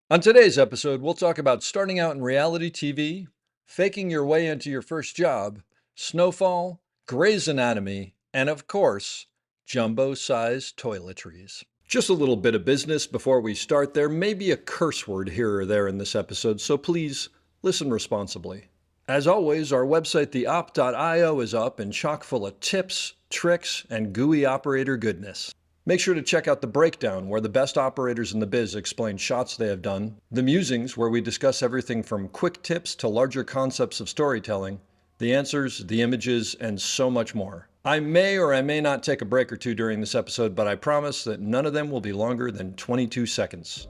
On today's episode, we'll talk about starting out in reality TV, faking your way into your first job, Snowfall, Grey's Anatomy, and of course, jumbo-sized toiletries. Just a little bit of business before we start. There may be a curse word here or there in this episode, so please listen responsibly. As always, our website, theop.io, is up and chock full of tips, tricks, and gooey operator goodness. Make sure to check out The Breakdown, where the best operators in the biz explain shots they have done, The Musings, where we discuss everything from quick tips to larger concepts of storytelling, the answers, the images, and so much more. I may or I may not take a break or two during this episode, but I promise that none of them will be longer than 22 seconds.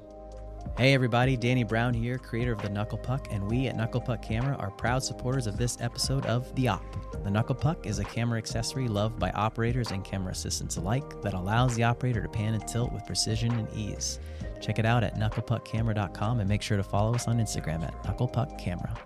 Hey everybody, Danny Brown here, creator of the Knuckle Puck, and we at Knuckle Puck Camera are proud supporters of this episode of The Op. The Knuckle Puck is a camera accessory loved by operators and camera assistants alike that allows the operator to pan and tilt with precision and ease. Check it out at knucklepuckcamera.com and make sure to follow us on Instagram at knucklepuckcamera.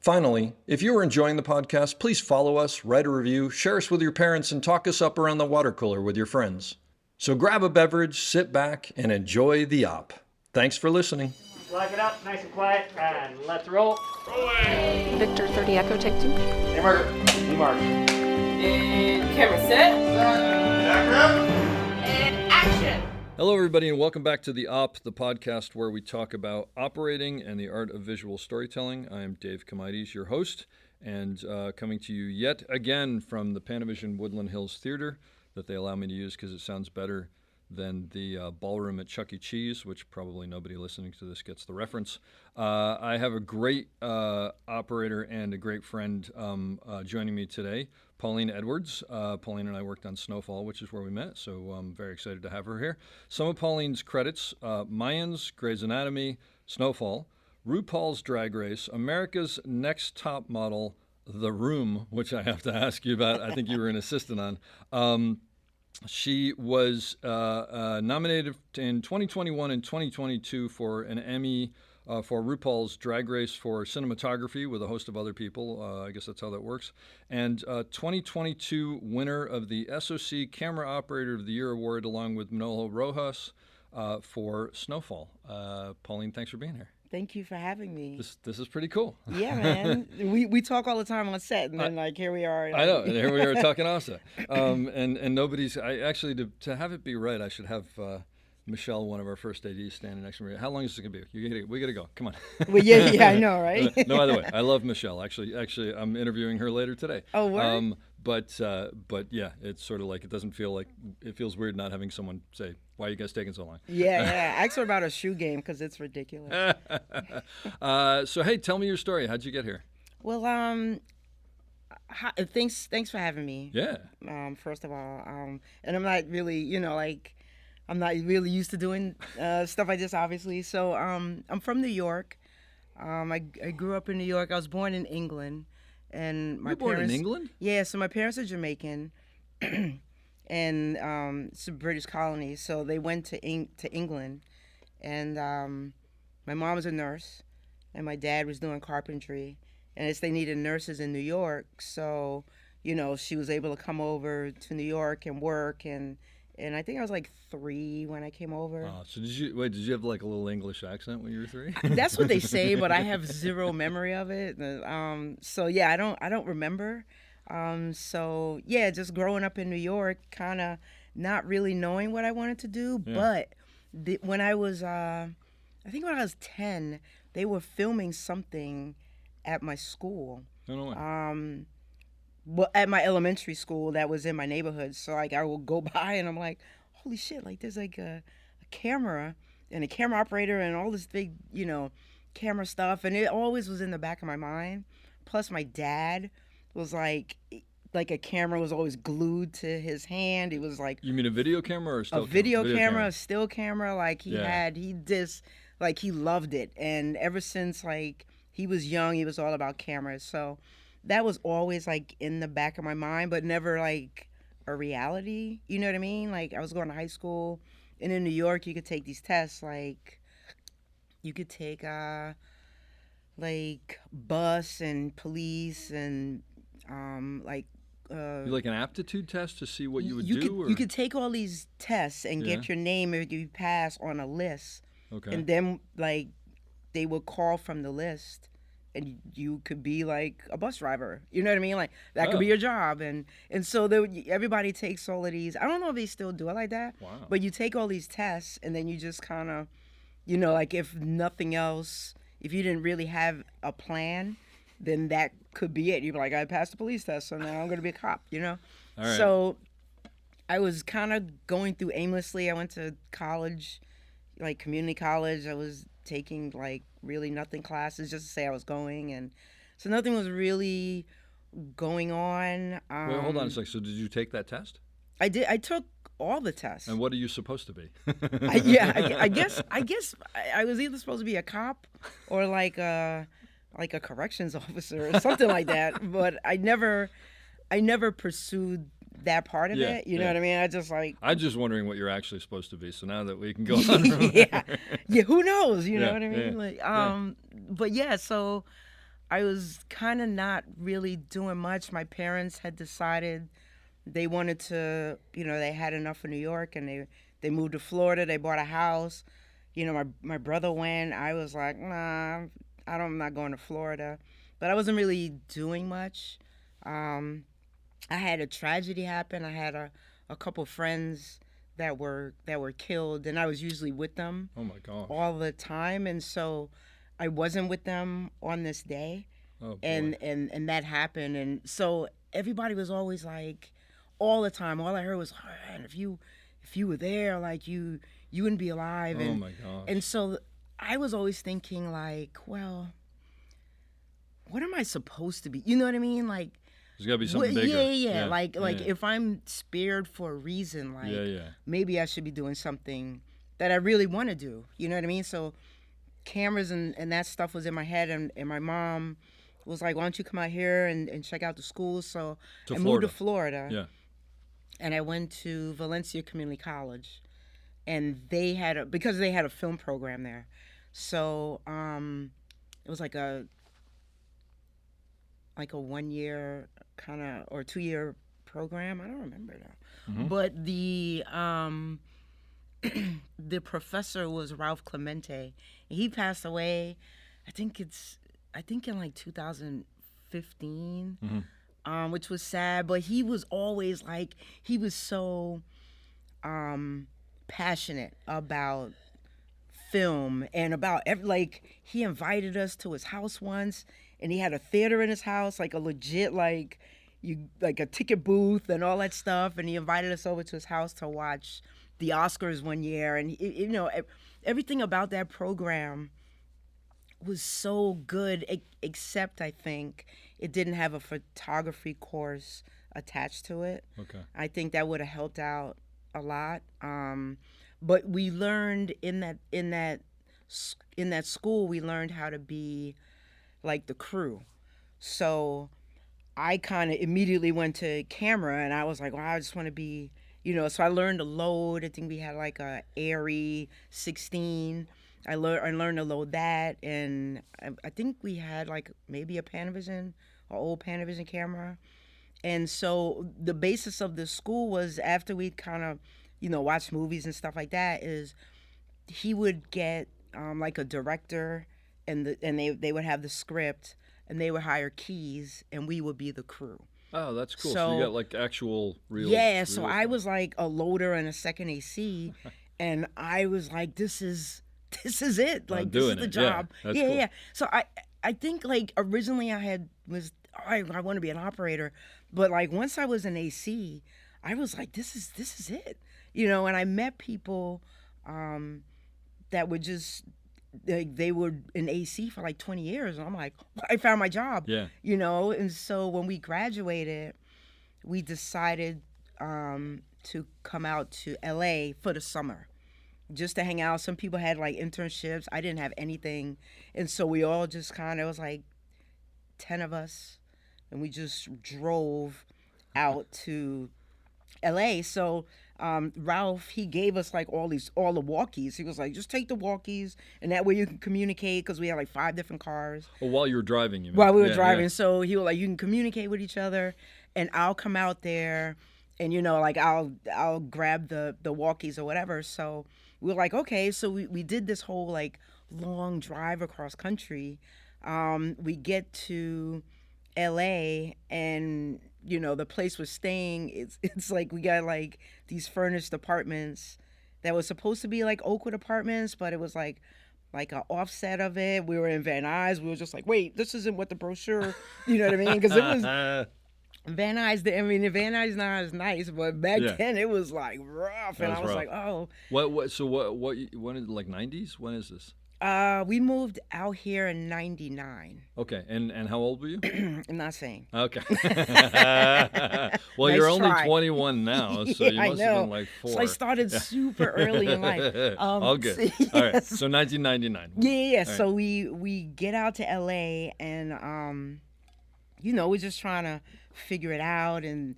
Finally, if you are enjoying the podcast, please follow us, write a review, share us with your parents, and talk us up around the water cooler with your friends. So grab a beverage, sit back, and enjoy The Op. Thanks for listening. Lock it up, nice and quiet, and let's roll. Rolling. Victor 30 Echo, take 2. Hey, Mark. Hey, Mark. And camera set. And action. Hello, everybody, and welcome back to The Op, the podcast where we talk about operating and the art of visual storytelling. I am Dave Kamaides, your host, and coming to you yet again from the Panavision Woodland Hills Theater that they allow me to use because it sounds better than the ballroom at Chuck E. Cheese, which probably nobody listening to this gets the reference. I have a great operator and a great friend joining me today, Pauline Edwards. Pauline and I worked on Snowfall, which is where we met, so I'm very excited to have her here. Some of Pauline's credits, Mayans, Grey's Anatomy, Snowfall, RuPaul's Drag Race, America's Next Top Model, The Room, which I have to ask you about. I think you were an assistant on. She was nominated in 2021 and 2022 for an Emmy for RuPaul's Drag Race for cinematography with a host of other people. I guess that's how that works. And 2022 winner of the SOC Camera Operator of the Year Award along with Manolo Rojas for Snowfall. Pauline, thanks for being here. Thank you for having me. This is pretty cool. Yeah, man. we talk all the time on set, and then here we are. I know, and here we are talking offset. And nobody's. I actually to have it be right, I should have Michelle, one of our first ADs, standing next to me. How long is it gonna be? We gotta go. Come on. Well, yeah, I know, right? No, by the way, I love Michelle. Actually, I'm interviewing her later today. Oh, word? But yeah, it's sort of like it feels weird not having someone say, "Why are you guys taking so long?" Yeah. Ask her about her shoe game because it's ridiculous. So hey, tell me your story. How'd you get here? Well, thanks for having me. Yeah. First of all, and I'm not really, I'm not really used to doing stuff like this, obviously. So I'm from New York. I grew up in New York. I was born in England. And my You're born parents, in England? Yeah, so my parents are Jamaican, and it's a British colony. So they went to England, and my mom was a nurse, and my dad was doing carpentry, and they needed nurses in New York. So, she was able to come over to New York and work, and I think I was like 3 when I came over. Oh, so did you have like a little English accent when you were 3? That's what they say, but I have zero memory of it. So yeah, I don't remember. So yeah, just growing up in New York, kind of not really knowing what I wanted to do. Yeah. But when I was, I think when I was 10, they were filming something at my school. I don't know. Well, at my elementary school that was in my neighborhood. So like I would go by and I'm like, holy shit, like there's like a camera and a camera operator and all this big, camera stuff. And it always was in the back of my mind. Plus my dad was like a camera was always glued to his hand. He was like, you mean a video camera or still a video camera, a still camera. Like he loved it. And ever since like he was young, he was all about cameras. So that was always like in the back of my mind, but never like a reality. You know what I mean? Like I was going to high school, and in New York, you could take these tests. Like you could take like bus and police and like. Like an aptitude test to see what you would do? You could take all these tests and get your name if you pass on a list. Okay. And then like they would call from the list, and you could be like a bus driver. You know what I mean? Like that could be your job. And so everybody takes all of these. I don't know if they still do it like that. Wow. But you take all these tests, and then you just kind of, you know, like if nothing else, if you didn't really have a plan, then that could be it. You'd be like, I passed the police test, so now I'm going to be a cop, you know? All right. So I was kind of going through aimlessly. I went to college, like community college. I was taking like really nothing classes just to say I was going, and so nothing was really going on. Wait, hold on a sec. So did you take that test? I did. I took all the tests. And what are you supposed to be? I guess I was either supposed to be a cop or like a corrections officer or something like that. But I never pursued that part of it. You know what I mean? I'm just wondering what you're actually supposed to be. So now that we can go on from there. Yeah. Who knows? You know what I Yeah. mean? Like, but yeah. So I was kind of not really doing much. My parents had decided they wanted to, you know, they had enough of New York, and they moved to Florida. They bought a house. You know, my brother went. I was like, nah, I'm not going to Florida. But I wasn't really doing much. I had a tragedy happen. I had a couple friends that were killed, and I was usually with them. Oh my gosh. All the time, and so I wasn't with them on this day. Oh boy. And that happened, and so everybody was always like, all the time, all I heard was, oh, man, if you were there, like you wouldn't be alive. Oh my gosh. And so I was always thinking like, well, what am I supposed to be? You know what I mean? Like, there's got to be something bigger. Yeah. Like if I'm spared for a reason, like maybe I should be doing something that I really want to do. You know what I mean? So cameras and that stuff was in my head, and my mom was like, why don't you come out here and check out the schools? So I moved to Florida. Yeah. And I went to Valencia Community College, and they had a film program there. So it was like a 1 year kind of or 2 year program. I don't remember now. Mm-hmm. But the professor was Ralph Clemente. He passed away, I think in like 2015. Mm-hmm. Which was sad, but he was always like, he was so passionate about film and about he invited us to his house once, and he had a theater in his house, like a legit like a ticket booth and all that stuff, and he invited us over to his house to watch the Oscars one year, and you know, everything about that program was so good, except I think it didn't have a photography course attached to it. Okay. I think that would have helped out a lot. But we learned in that school, we learned how to be like the crew. So I kind of immediately went to camera, and I was like, well, I just want to be, you know. So I learned to load. I think we had like a Arri 16. I learned to load that, and I think we had like maybe a Panavision, an old Panavision camera. And so the basis of the school was, after we'd kind of, you know, watch movies and stuff like that, is he would get like a director, and they would have the script, and they would hire keys, and we would be the crew. Oh, that's cool. So you got like actual real. Yeah, real so stuff. I was like a loader and a second AC, and I was like, this is it. Like, this is the job. Yeah, that's cool. Yeah. So I think like originally I want to be an operator, but like once I was an AC, I was like, this is it. You know, and I met people that were just they were in AC for like 20 years, and I'm like, I found my job. Yeah. You know, and so when we graduated, we decided to come out to LA for the summer, just to hang out. Some people had like internships. I didn't have anything. And so we all just kind of, it was like 10 of us, and we just drove out to LA. So Ralph, he gave us like all the walkies. He was like, just take the walkies, and that way you can communicate, because we had like 5 different cars. Well, while you were driving, you mean? While we were driving. Yeah. So he was like, you can communicate with each other, and I'll come out there, and you know, like I'll grab the walkies or whatever. So we were like, okay, so we did this whole like long drive across country. We get to LA, and the place we're staying, it's like we got like these furnished apartments that was supposed to be like Oakwood apartments, but it was like an offset of it. We were in Van Nuys. We were just like, wait, this isn't what the brochure, you know what I mean? Because it was Van Nuys. The Van Nuys now is nice, but back then it was like rough, and I was like, oh. What? So what? When is it, like 90s? When is this? We moved out here in '99. Okay, and how old were you? I'm not saying. Okay. Well, Nice you're only try. 21 now, so you I must know. have been like 4. So I started super early in life. All good. So, All right. yes. So 1999. Yeah. All So we get out to LA, and we're just trying to figure it out, and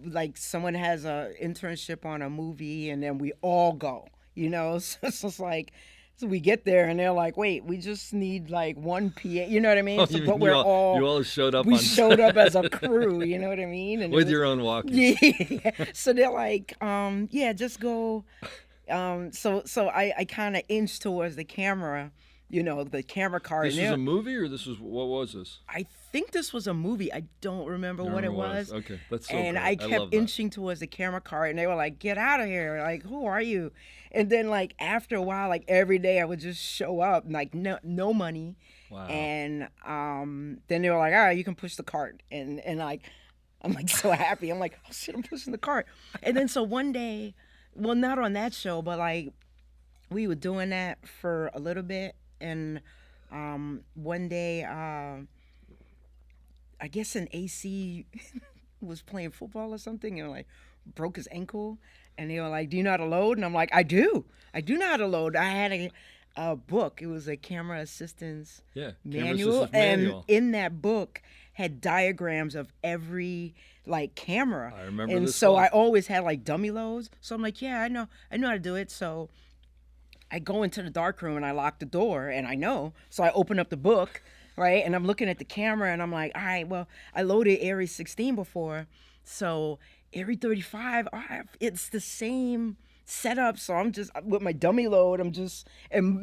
like someone has a internship on a movie, and then we all go. So it's just like. So we get there, and they're like, wait, we just need like one PA, you know what I mean? Oh, So, you but we're all you all showed up we on showed up as a crew, you know what I mean? And with your own walkies. Yeah. So they're like, just go. So I kind of inched towards the camera, the camera card. This was a movie, or what was this? I think this was a movie. I don't remember what it was. Okay, that's so And great. I love kept that. inching towards the camera card, and they were like, "Get out of here!" Like, who are you? And then, like, after a while, like every day, I would just show up, like no money. Wow. And then they were like, "All right, you can push the cart," and like, I'm like so happy. I'm like, "Oh shit, I'm pushing the cart." And then so one day, well, not on that show, but like, we were doing that for a little bit, and one day, I guess an AC was playing football or something, and like broke his ankle, and they were like, "Do you know how to load?" And I'm like, I do know how to load. I had a book. It was a camera assistance manual, and in that book had diagrams of every like camera. I remember and this so book. I always had like dummy loads. So I'm like, yeah, I know how to do it. So I go into the darkroom and I lock the door, and I know. So I open up the book, right? And I'm looking at the camera, and I'm like, all right, well, I loaded Aries 16 before. So Aries 35, it's the same setup. So I'm just, with my dummy load, and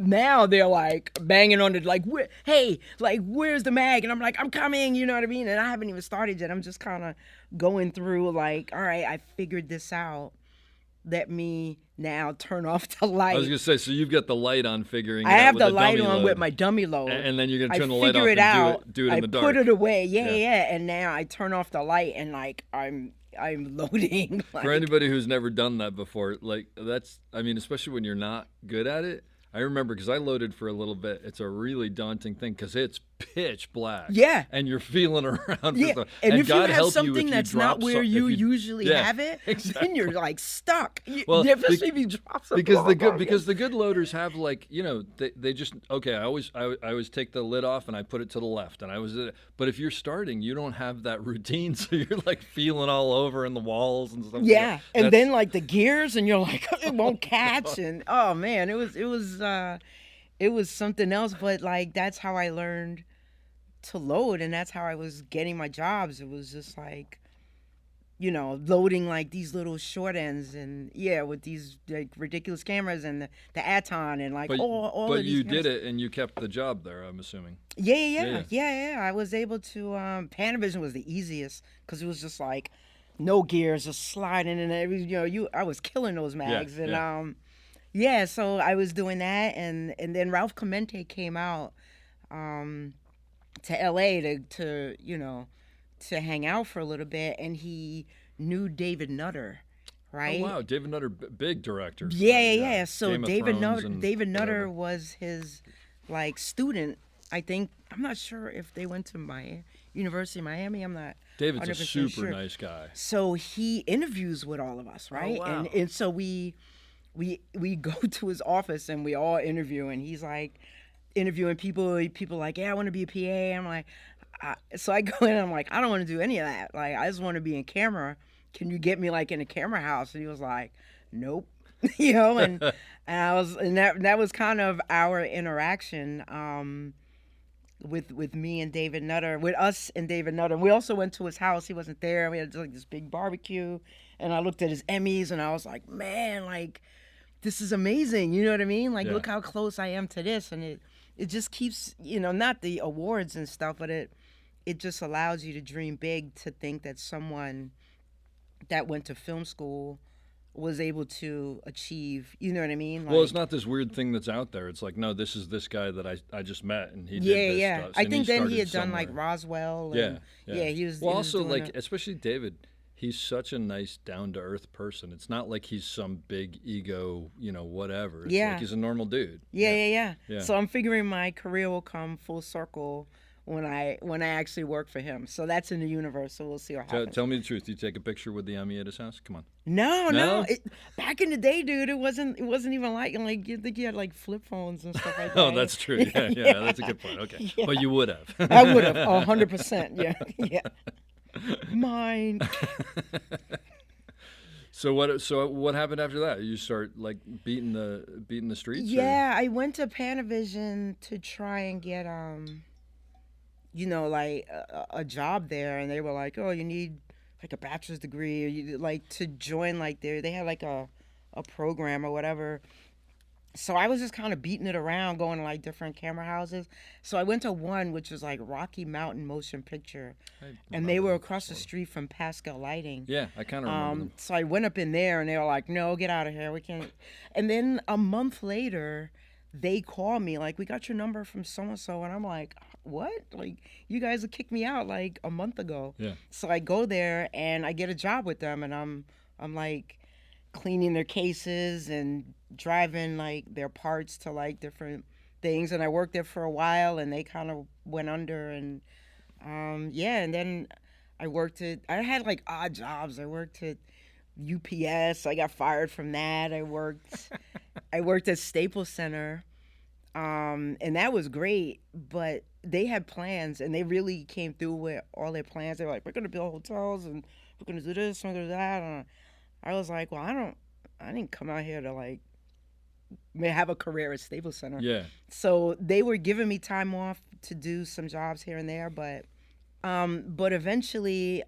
now they're like banging on it, like, hey, like, where's the mag? And I'm like, I'm coming, you know what I mean? And I haven't even started yet. I'm just kind of going through like, all right, I figured this out. Let me now turn off the light. I was gonna say, so you've got the light on, figuring. I have with the a light dummy on load. with my dummy load. And then you're gonna turn the I light off figure it and out. do it in the dark. I put it away, Yeah. and now I turn off the light, and like I'm loading. Like, For anybody who's never done that before, like especially when you're not good at it. I remember because I loaded for a little bit. It's a really daunting thing because it's pitch black. Yeah. And you're feeling around. yeah, For stuff. and if God you have help something if that's you not drop where if you usually yeah, have it, exactly. then you're like stuck. Well, especially if you drop something. because the good loaders have like they just okay. I always take the lid off and I put it to the left and but if you're starting, you don't have that routine, so you're like feeling all over in the walls and stuff. Yeah, like and then like the gears, and you're like it won't catch, and oh man, it was something else. But like that's how I learned to load, and that's how I was getting my jobs. It was just like, loading like these little short ends, and with these like ridiculous cameras and the Aton and like all but of these you cameras. did it and you kept the job there. I'm assuming. Yeah. I was able to. Panavision was the easiest because it was just like no gears, just sliding in there. I was killing those mags, and so I was doing that, and then Ralph Clemente came out to LA to hang out for a little bit, and he knew David Nutter, right? Oh wow, David Nutter, big director. Yeah. So Game of David Thrones Nutter, and David Nutter whatever. was his like student. I think I'm not sure if they went to my University of Miami. I'm not. David's a 100% super sure. nice guy. So he interviews with all of us, right? Oh, wow. And so we go to his office and we all interview, and he's like interviewing people like, yeah, I want to be a PA. I'm like, so I go in and I'm like, I don't want to do any of that. Like, I just want to be in camera. Can you get me like in a camera house? And he was like, nope. And that was kind of our interaction with me and David Nutter, with us and David Nutter. We also went to his house. He wasn't there. We had like this big barbecue, and I looked at his Emmys, and I was like, man, like this is amazing. You know what I mean? Like, Yeah. look how close I am to this. And it just keeps, not the awards and stuff, but it just allows you to dream big, to think that someone that went to film school was able to achieve, you know what I mean? Well, it's not this weird thing that's out there. It's like, no, this is this guy that I just met, and he did this stuff. I and think then he had started done like somewhere. Roswell. Yeah, And, yeah. he was. Well, he was also doing like, it. especially David, he's such a nice, down-to-earth person. It's not like he's some big ego, whatever. It's Yeah. like he's a normal dude. Yeah. Yeah. So I'm figuring my career will come full circle when I actually work for him. So that's in the universe. So we'll see what happens. Tell me the truth. You take a picture with the Emmy at his house? Come on. No. No? Back in the day, dude, it wasn't even like you think you had like flip phones and stuff like that. Oh, that's true. Yeah, that's a good point. Okay. Yeah. But you would have. I would have 100%. Yeah. Mine. So what happened after that? You start like beating the streets? or- Yeah, I went to Panavision to try and get like a job there, and they were like, "Oh, you need like a bachelor's degree, or you like to join like they had like a program or whatever." So I was just kind of beating it around, going to like different camera houses. So I went to one which was like Rocky Mountain Motion Picture, and they were across the street from Pascal Lighting. Yeah, I kind of remember them. So I went up in there, and they were like, "No, get out of here. We can't." And then a month later, they called me like, "We got your number from so and so," and I'm like, "What? Like, you guys have kicked me out like a month ago." Yeah. So I go there and I get a job with them, and I'm like cleaning their cases and driving like their parts to like different things. And I worked there for a while, and they kind of went under, and and then I had like odd jobs. I worked at UPS. I got fired from that. I worked at Staples Center, and that was great. But they had plans, and they really came through with all their plans. They were like, "We're gonna build hotels, and we're gonna do this, we're gonna do that." And I was like, "Well, I didn't come out here to like have a career at Staples Center." Yeah. So they were giving me time off to do some jobs here and there, but eventually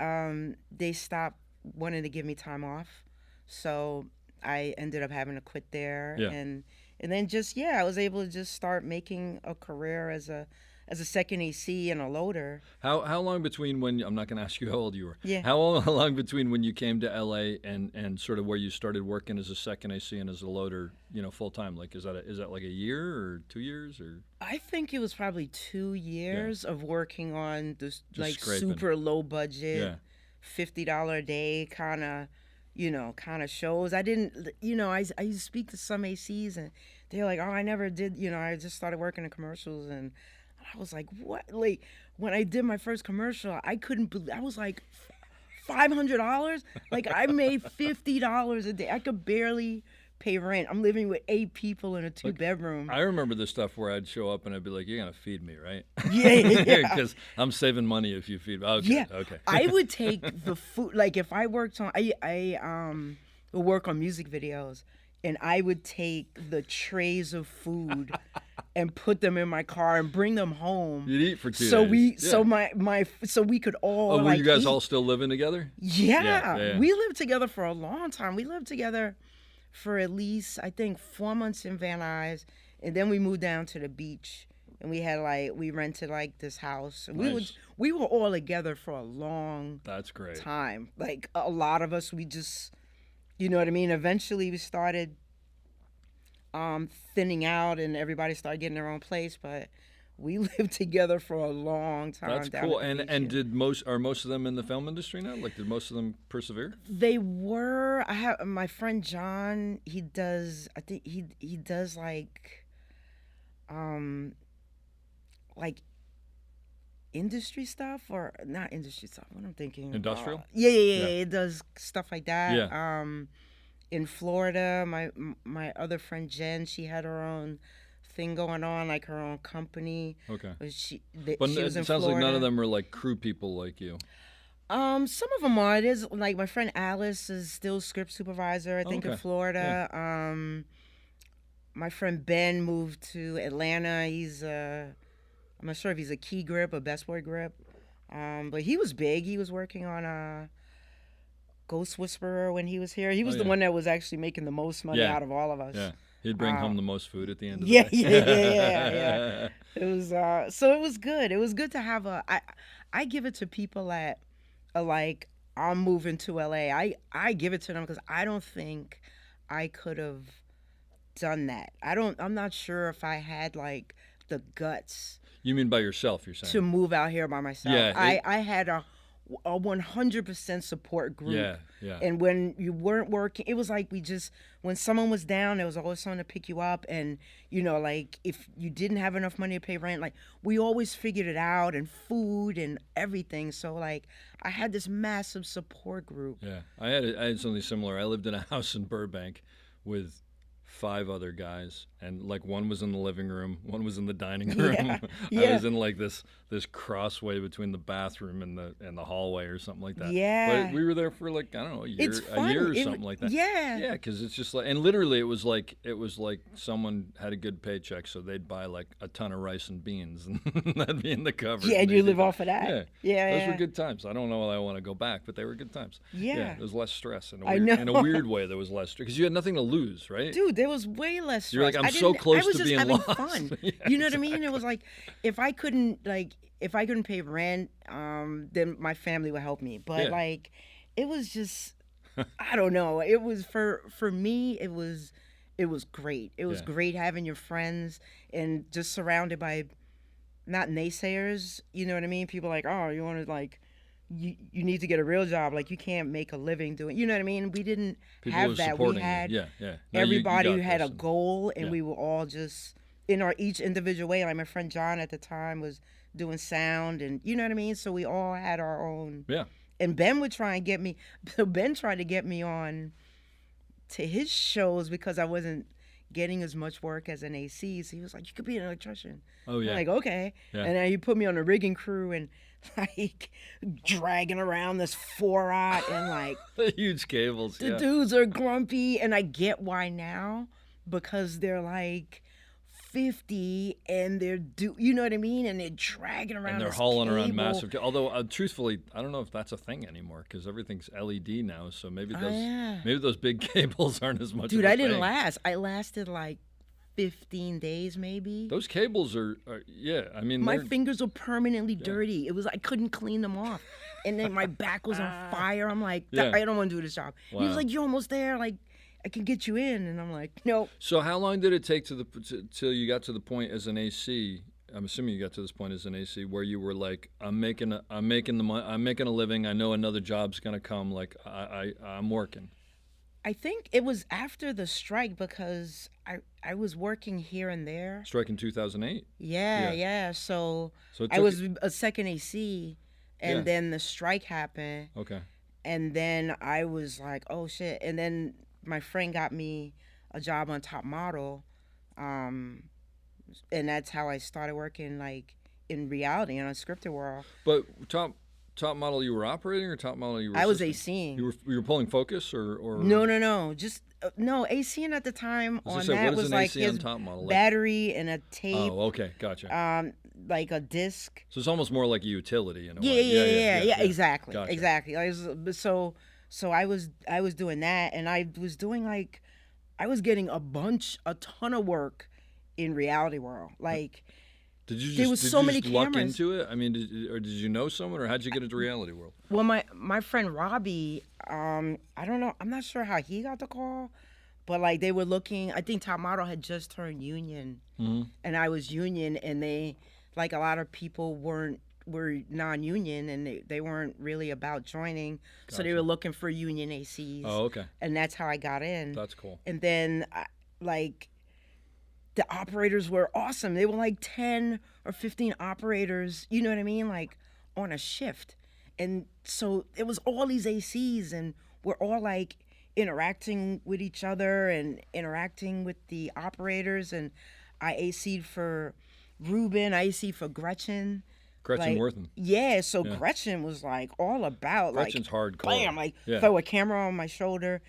they stopped wanting to give me time off. So I ended up having to quit there. Yeah. And then I was able to just start making a career as a second AC and a loader. How long between when I'm not going to ask you how old you were. Yeah. How long between when you came to LA and sort of where you started working as a second AC and as a loader, full time? Like is that like a year or 2 years or? I think it was probably 2 years of working on this like scraping. super low budget, Yeah. $50 a day kind of shows. I didn't, I used to speak to some ACs, and they're like, "Oh, I never did, I just started working in commercials." And I was like, "What?" Like when I did my first commercial, I couldn't believe, I was like, $500? Like I made $50 a day. I could barely pay rent. I'm living with 8 people in a 2-bedroom. I remember the stuff where I'd show up and I'd be like, "You're gonna feed me, right?" Yeah. Because I'm saving money if you feed me. Okay. Yeah. Okay. I would take the food, like if I worked on, I would work on music videos, and I would take the trays of food and put them in my car and bring them home. You'd eat for 2 So days. so we could all. Oh, were you guys eat. all still living together? Yeah. We lived together for a long time. We lived together for at least, I think, 4 months in Van Nuys, and then we moved down to the beach, and we rented like this house. And Nice. we were all together for a long That's great. time. Like a lot of us, we just, you know what I mean? Eventually we started thinning out, and everybody started getting their own place, but we lived together for a long time. That's down cool. at the And beach. are most of them in the film industry now? Like, did most of them persevere? They were. I have my friend John. He does. I think he does like industry stuff, or not industry stuff. What I'm thinking. Industrial? Yeah. Yeah. It does stuff like that. Yeah. In Florida, my other friend Jen, she had her own thing going on, like her own company. Okay. But she But was in it sounds Florida. like none of them are like crew people like you. Some of them are. It is like my friend Alice is still script supervisor, I think, in Okay. Florida. My friend Ben moved to Atlanta. He's I'm not sure if he's a key grip or best boy grip, but he was big. He was working on Ghost Whisperer when he was here. He was the yeah. one that was actually making the most money Yeah. out of all of us. Yeah. He'd bring home the most food at the end of the Yeah, day. yeah. It was so it was good. It was good to have I give it to people that are like, I'm moving to LA. I give it to them because I don't think I could have done that. I'm not sure if I had like the guts You mean by yourself, you're saying? to move out here by myself. Yeah, I had a 100% support group. Yeah, yeah. And when you weren't working, it was like when someone was down, there was always someone to pick you up. And, like if you didn't have enough money to pay rent, like we always figured it out, and food and everything. So like I had this massive support group. Yeah, I had something similar. I lived in a house in Burbank with 5 other guys, and like one was in the living room, one was in the dining room. Yeah. I was in like this crossway between the bathroom and the hallway or something like that. Yeah. But we were there for like, I don't know, a year, It's fun. a year or something like that. Yeah. Yeah, because it's just like, and literally it was like someone had a good paycheck, so they'd buy like a ton of rice and beans, and that'd be in the cupboard. Yeah, and they'd you do live that. off of that. Yeah. Those were good times. I don't know that I want to go back, but they were good times. Yeah. There was less stress in I know. in a weird way. There was less stress because you had nothing to lose, right? Dude, there was way less stress. You're like, I'm I so didn't- close I was to just being having lost. fun. Yeah, You know what I mean? It was like if I couldn't pay rent, then my family would help me. But Yeah. like it was just I don't know. It was for me it was great. It was Yeah. great having your friends and just surrounded by not naysayers, you know what I mean? People like, "Oh, you want to like you need to get a real job. Like you can't make a living doing." You know what I mean? We didn't People have were that. We supporting had you. Yeah. No, you everybody got had a this. goal, and Yeah. we were all just in our each individual way. Like my friend John at the time was doing sound, and you know what I mean. So we all had our own. Yeah. And Ben would try and get me. So Ben tried to get me on to his shows because I wasn't getting as much work as an AC. So he was like, "You could be an electrician." Oh yeah. I'm like, okay. Yeah. And then he put me on a rigging crew and like dragging around this 4-aught and like The huge cables. the Yeah. dudes are grumpy, and I get why now because they're like 50 and you know what I mean, and they're dragging around And they're this hauling around cable. massive. Although, truthfully, I don't know if that's a thing anymore because everything's LED now. So maybe those yeah. maybe those big cables aren't as much. Dude, of a I didn't thing. last. I lasted like 15 days maybe. Those cables are yeah. I mean, My they're- fingers were permanently dirty. It was I couldn't clean them off, and then my back was on fire. I'm like, Yeah. I don't want to do this job. He Wow. was like, "You're almost there. Like, I can get you in." And I'm like, "Nope." So how long did it take till you got to the point as an AC? I'm assuming you got to this point as an AC where you were like, I'm making a living. I know another job's gonna come. Like I'm working. I think it was after the strike because I was working here and there. Strike in 2008. Yeah. So So it I took was a second AC, and Yeah. then the strike happened, Okay. and then I was like, "Oh shit!" And then my friend got me a job on Top Model, and that's how I started working like in reality in a scripted world. But top model you were operating or top model you were? I was assisting? ACing. You were pulling focus or No, just no ACing at the time I was on gonna say, that what is was an like AC on his Top Model? Like- battery and a tape, Oh, okay, gotcha. like a disc. So it's almost more like a utility in a Yeah, way. yeah, exactly, Gotcha. exactly. So I was doing that, and I was doing like I was getting a ton of work in reality world. Like Did you just, there was did so you many just luck cameras. into it? I mean, did you know someone, or how'd you get into reality world? Well, my friend Robbie, I don't know, I'm not sure how he got the call, but like they were looking. I think Top Model had just turned union, and I was union, and they like a lot of people were non-union, and they weren't really about joining, so they Gotcha. were looking for union ACs. Oh, okay, And that's how I got in. that's cool. And then like the operators were awesome. They were like 10 or 15 operators, you know what I mean, like on a shift. And so it was all these ACs, and we're all like interacting with each other and interacting with the operators. And I AC'd for Ruben, I AC'd for Gretchen. Gretchen Like, Worthen. Yeah, so Yeah. Gretchen was like all about Gretchen's like hardcore. bam, like Yeah. throw a camera on my shoulder,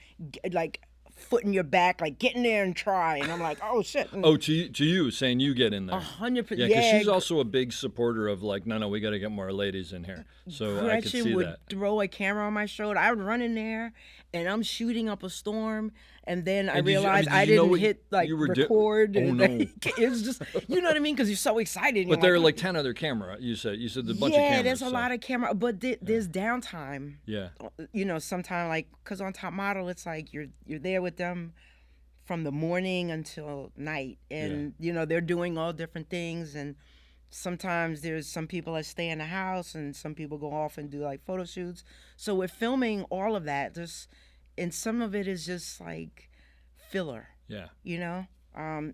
like foot in your back, like get in there and try. And I'm like, oh shit. And Oh, to you, saying you get in there. 100%. Yeah, because she's also a big supporter of like, no, we got to get more ladies in here. So I could Gretchen see would that. throw a camera on my shoulder. I would run in there, and I'm shooting up a storm, and then I realized I didn't hit like record. Oh and no! It was just, you know what I mean? Because you're so excited. But there are like 10 other camera. You said there's a bunch of cameras. Yeah, there's a lot of camera, but there's downtime. Yeah. You know, sometimes like because on Top Model, it's like you're there with them from the morning until night, and you know they're doing all different things, and sometimes there's some people that stay in the house, and some people go off and do like photo shoots. So we're filming all of that. And some of it is just like filler. Yeah. You know.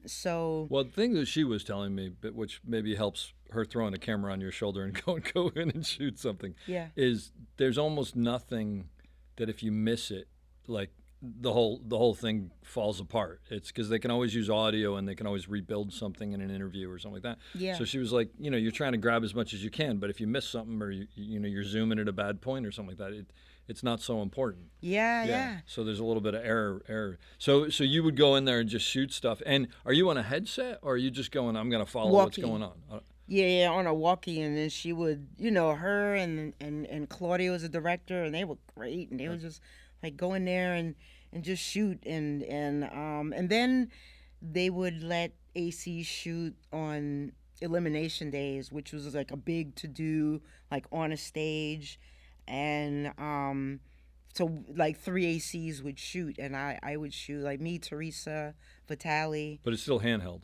So. Well, the thing that she was telling me, but which maybe helps her throwing a camera on your shoulder and go in and shoot something. Yeah. Is there's almost nothing that if you miss it, like the whole thing falls apart. It's because they can always use audio and they can always rebuild something in an interview or something like that. Yeah. So she was like, you know, you're trying to grab as much as you can, but if you miss something or you're zooming at a bad point or something like that, it's not so important. Yeah. So there's a little bit of error. So you would go in there and just shoot stuff. And are you on a headset or are you just going, I'm going to follow what's going on? Yeah, on a walkie, and then she would, you know, her and Claudia was a director, and they were great, and they would just like go in there and just shoot, and then they would let AC shoot on elimination days, which was like a big to do, like on a stage, and so like 3 ACs would shoot, and I would shoot, like me, Teresa, Vitali. But it's still handheld.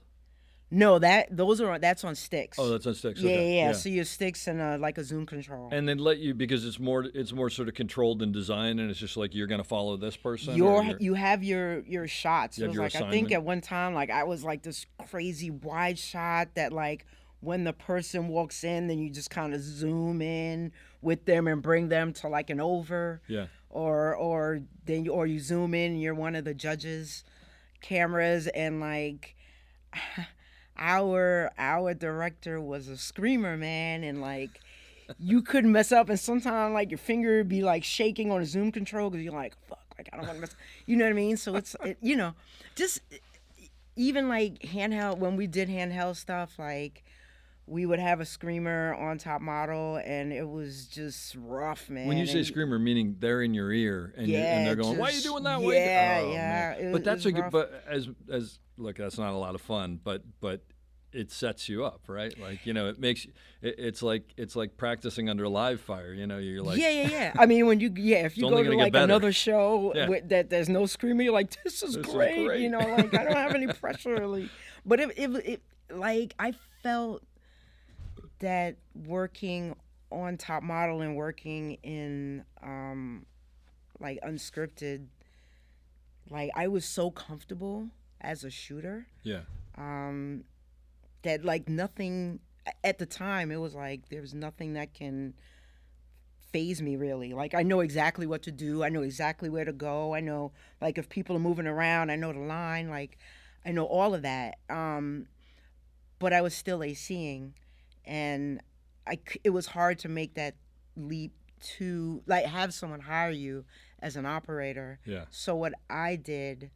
No, that's on sticks. Oh, that's on sticks. Yeah, okay. yeah. So your sticks and like a zoom control. And then let you, because it's more sort of controlled and designed, and it's just like you're going to follow this person. You have your shots. You have it was your like assignment. I think at one time like I was like this crazy wide shot that like when the person walks in, then you just kind of zoom in with them and bring them to like an over. Yeah. Or you zoom in and you're one of the judges' cameras, and like. Our director was a screamer, man, and like you couldn't mess up, and sometimes like your finger would be like shaking on a zoom control because you're like, fuck, like I don't want to mess, you know what I mean? So you know, just even like handheld, when we did handheld stuff, like we would have a screamer on Top Model, and it was just rough, man. When you say screamer, meaning they're in your ear and they're going, "Why are you doing that way?" Yeah. But that's as look, that's not a lot of fun, but it sets you up, right? Like, you know, it makes it's like practicing under live fire. You know, you're like, yeah. I mean, if you go to like another show that there's no screaming, you're like, this is great. You know, like I don't have any pressure really. But it like I felt that working on Top Model and working in like unscripted, like I was so comfortable as a shooter. Yeah. That like nothing at the time, it was like there's nothing that can phase me really. Like I know exactly what to do. I know exactly where to go. I know like if people are moving around, I know the line. Like I know all of that. But I was still ACing, and it was hard to make that leap to like have someone hire you as an operator. Yeah. So what I did.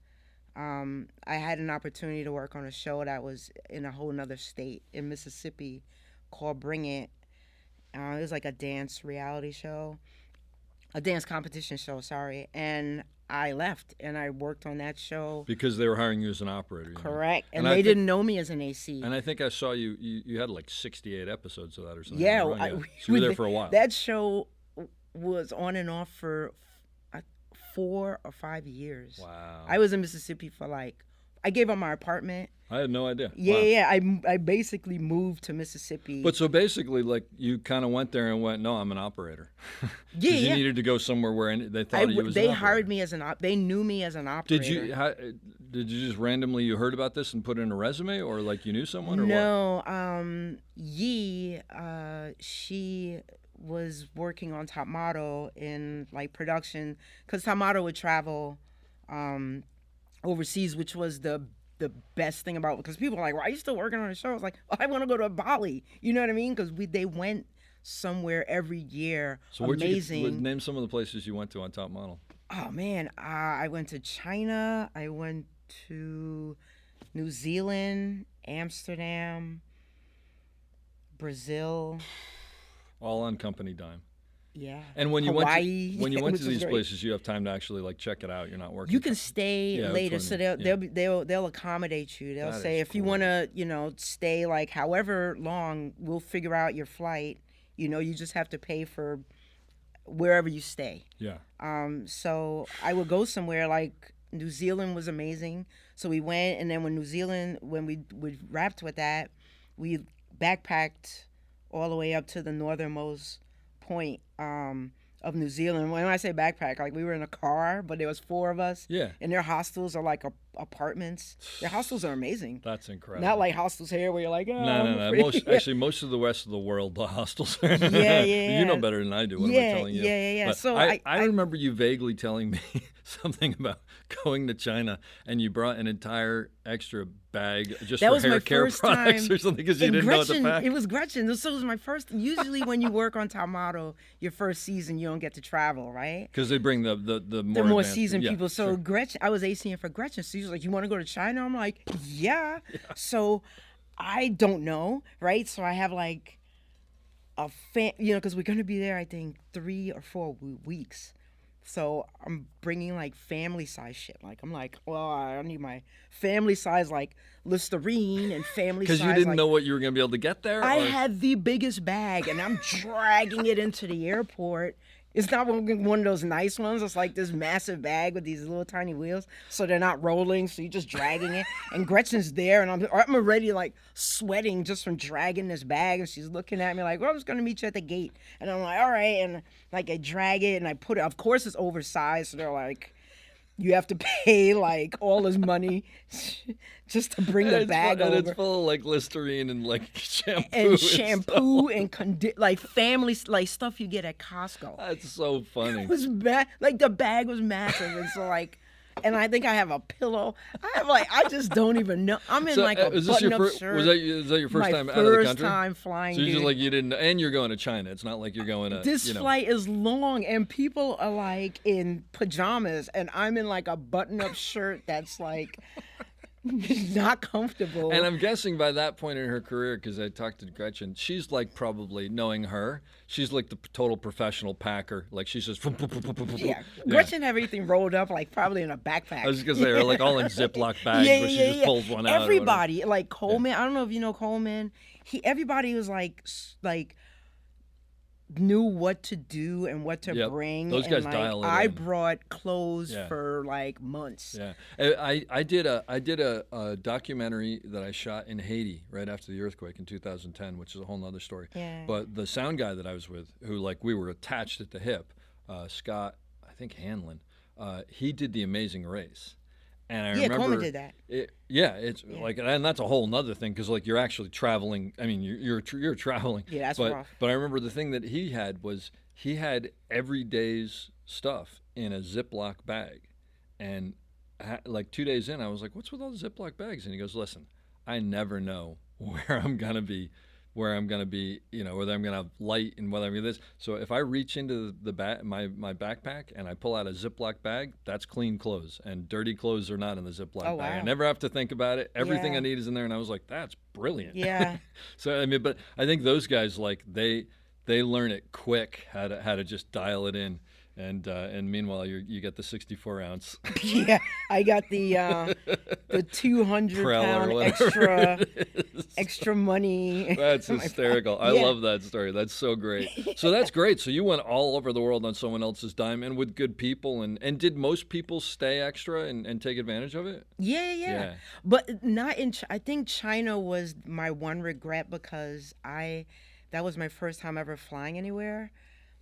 I had an opportunity to work on a show that was in a whole nother state in Mississippi called Bring It. It was like a dance reality show, a dance competition show, sorry. And I left and I worked on that show. Because they were hiring you as an operator. Correct. And they didn't know me as an AC. And I think I saw you had like 68 episodes of that or something. Yeah. So you were there for a while. That show was on and off for 4 or 5 years. Wow. I was in Mississippi for like, I gave up my apartment. I had no idea. Yeah. I basically moved to Mississippi. But so basically, like you kind of went there and went, no, I'm an operator. Yeah. You needed to go somewhere where they thought of you as an operator. They hired me as they knew me as an operator. Did you just randomly, you heard about this and put it in a resume, or like you knew someone, or what? No, she was working on Top Model in like production, because Top Model would travel overseas, which was the best thing about, because people are like, why are you still working on the show? I was like, I want to go to Bali, you know what I mean? Because they went somewhere every year. So amazing. Name some of the places you went to on Top Model. Oh man, I went to China. I went to New Zealand, Amsterdam, Brazil. All on company dime. Yeah. And when you Hawaii, went to which these was great. places, you have time to actually like check it out. You're not working. You can stay Yeah, that's later, what I so mean. they'll accommodate you. They'll That say is if you want to, stay like however long, we'll figure out your flight. You just have to pay for wherever you stay. Yeah. So I would go somewhere like New Zealand was amazing. So we went, and then when we wrapped with that, we backpacked all the way up to the northernmost point of New Zealand. When I say backpack, like we were in a car, but there was 4 of us. Yeah. And their hostels are like apartments. Their hostels are amazing. That's incredible. Not like hostels here where you're like, oh, No. Most of the rest of the world, the hostels. Yeah. You know better than I do. What am I telling you? Yeah. But So I remember you vaguely telling me something about going to China, and you brought an entire extra bag just that for was hair my care first products time or something because you in didn't Gretchen, know what to pack. It was Gretchen. So it was my first. Usually, when you work on Talmato, your first season, you don't get to travel, right? Because they bring the more more advanced- seasoned yeah, people. So sure. Gretchen, I was ACing for Gretchen. So she was like, "You want to go to China?" I'm like, "Yeah." So I don't know, right? So I have like a because we're gonna be there, I think 3 or 4 weeks. So I'm bringing like family size shit. Like I'm like, well, I need my family size like Listerine and family size. Because you didn't like, know what you were going to be able to get there? I or- had the biggest bag, and I'm dragging it into the airport. It's not one of those nice ones. It's like this massive bag with these little tiny wheels, so they're not rolling. So you're just dragging it. And Gretchen's there, and I'm already like sweating just from dragging this bag. And she's looking at me like, "Well, I'm just gonna meet you at the gate." And I'm like, "All right." And like I drag it and I put it. Of course, it's oversized, so they're like, you have to pay like all this money just to bring the bag over. And it's full of like Listerine and like shampoo. And stuff. shampoo and like family like stuff you get at Costco. That's so funny. It was bad. Like the bag was massive, and so like, and I think I have a pillow. I just don't even know. I'm in like a is this your button-up first? shirt. Was that your first My time out of the country? First time flying. So you're just dude. like you didn't, and you're going to China. It's not like you're going to. This flight is long, and people are like in pajamas, and I'm in like a button-up shirt that's like not comfortable. And I'm guessing by that point in her career, because I talked to Gretchen, she's like probably knowing her. She's like the total professional packer. Like she's just. Yeah, Gretchen had everything rolled up, like probably in a backpack. I was just gonna say, they're like all in Ziploc bags, where she just pulls one out. Everybody, like Coleman. I don't know if you know Coleman. Everybody was like knew what to do and what to bring. Those guys and, like, dial it I in. brought clothes for like months. Yeah, I did a documentary that I shot in Haiti right after the earthquake in 2010, which is a whole nother story. Yeah. But the sound guy that I was with, who like we were attached at the hip, Scott, I think Hanlon, he did The Amazing Race. And I remember, Coleman did that. It's like, and that's a whole nother thing because like you're actually traveling. I mean, you're traveling. Yeah, that's but, rough. But I remember the thing that he had every day's stuff in a Ziploc bag, and like 2 days in, I was like, "What's with all the Ziploc bags?" And he goes, "Listen, I never know where I'm gonna be." Whether I'm going to have light and whether I'm going to this. So if I reach into my backpack and I pull out a Ziploc bag, that's clean clothes. And dirty clothes are not in the Ziploc bag. Wow. I never have to think about it. Everything Yeah. I need is in there. And I was like, that's brilliant. Yeah. So, I mean, but I think those guys, like, they learn it quick how to just dial it in. And meanwhile, you get the 64 ounce. Yeah, I got the 200-pound extra money. That's hysterical. I love that story. That's so great. So that's great. So you went all over the world on someone else's dime and with good people. And did most people stay extra and take advantage of it? Yeah. But not in. I think China was my one regret because that was my first time ever flying anywhere.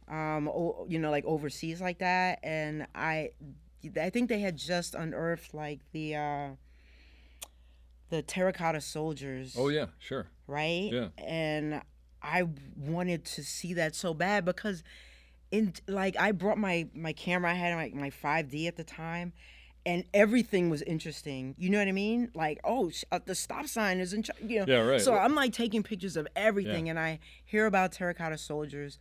Like overseas like that, and I think they had just unearthed like the terracotta soldiers. Oh yeah, sure. Right. Yeah. And I wanted to see that so bad because, I brought my camera. I had my 5D at the time, and everything was interesting. You know what I mean? Like, the stop sign is in. Yeah, right. So I'm like taking pictures of everything, and I hear about terracotta soldiers.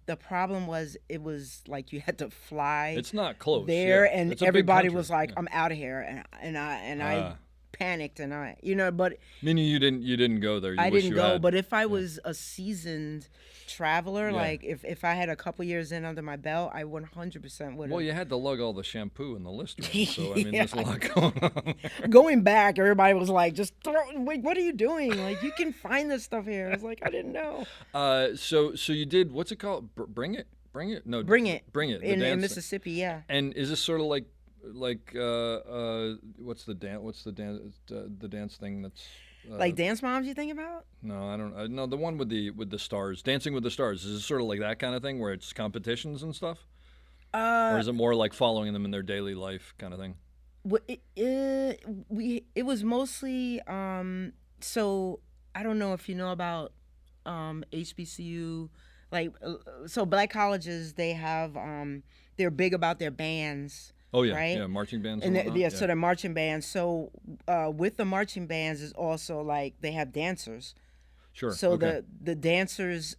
The problem was it was like you had to fly It's not close. there, yeah. and It's a big everybody country. was like, Yeah. "I'm out of here," and I panicked, and but Meaning you didn't go there. You I wish didn't you go. had. But if I was a seasoned traveler, Yeah. like if I had a couple years in under my belt, I 100% would have. Well, you had to lug all the shampoo and the Listerine, so I mean, there's a Yeah. lot going on. Going back, everybody was like, "Just wait, what are you doing? Like, you can find this stuff here." I was like, "I didn't know." So you did, what's it called? Bring it, no, Bring it the in dance. Mississippi, yeah. And is this sort of like what's the dance? What's the dance thing that's Like Dance Moms, you think about? no, I don't. No, the one with the stars, Dancing with the Stars. Is it sort of like that kind of thing where it's competitions and stuff, or is it more like following them in their daily life kind of thing? It was mostly so I don't know if you know about HBCU, like so black colleges, they have they're big about their bands. Oh yeah, right? yeah, marching bands And whatnot, so they're marching bands. So with the marching bands is also like they have dancers. Sure. So okay. the dancers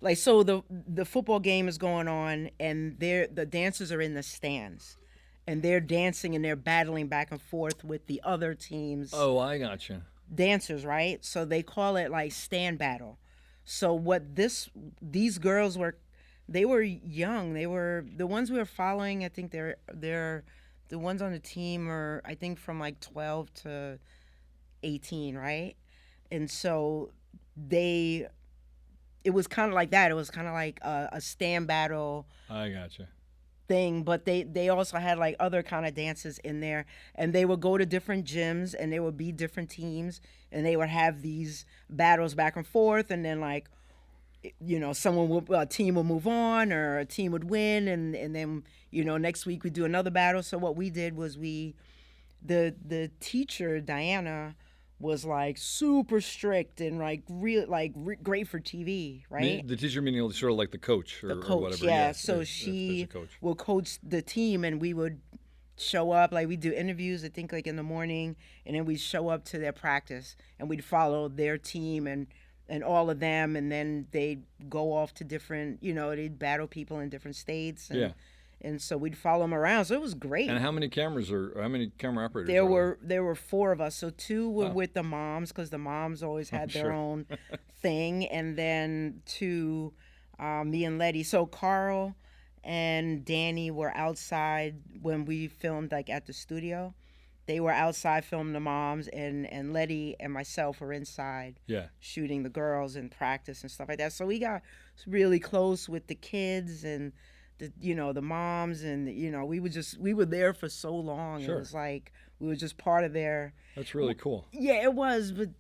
like so the football game is going on, and the dancers are in the stands, and they're dancing and they're battling back and forth with the other teams. Oh, I gotcha. Dancers, right? So they call it like stand battle. So what these girls they were young. They were the ones we were following. I think they're the ones on the team are, I think, from like 12 to 18, right? And so it was kind of like that. It was kind of like a stand battle I gotcha. thing, but they also had like other kind of dances in there, and they would go to different gyms, and there would be different teams, and they would have these battles back and forth, and then like, a team would move on, or a team would win, and then next week we do another battle. So what we did was the teacher Diana was like super strict and like great for TV, right? The teacher meaning sort of like the coach or, The coach, or whatever. yeah. If So there's she a coach. will coach the team, and we would show up, like we do interviews, I think, like in the morning, and then we'd show up to their practice, and we'd follow their team and all of them, and then they'd go off to different, they'd battle people in different states, and, Yeah. and so we'd follow them around. So it was great. And how many camera operators? There were 4 of us. So 2 were with the moms, because the moms always had their sure. own thing, and then 2, me and Letty. So Carl and Danny were outside when we filmed, like at the studio. They were outside filming the moms, and Letty and myself were inside Yeah. shooting the girls in practice and stuff like that. So we got really close with the kids and the moms, and we were there for so long. Sure. It was like we were just part of their. That's really cool. Yeah, it was, but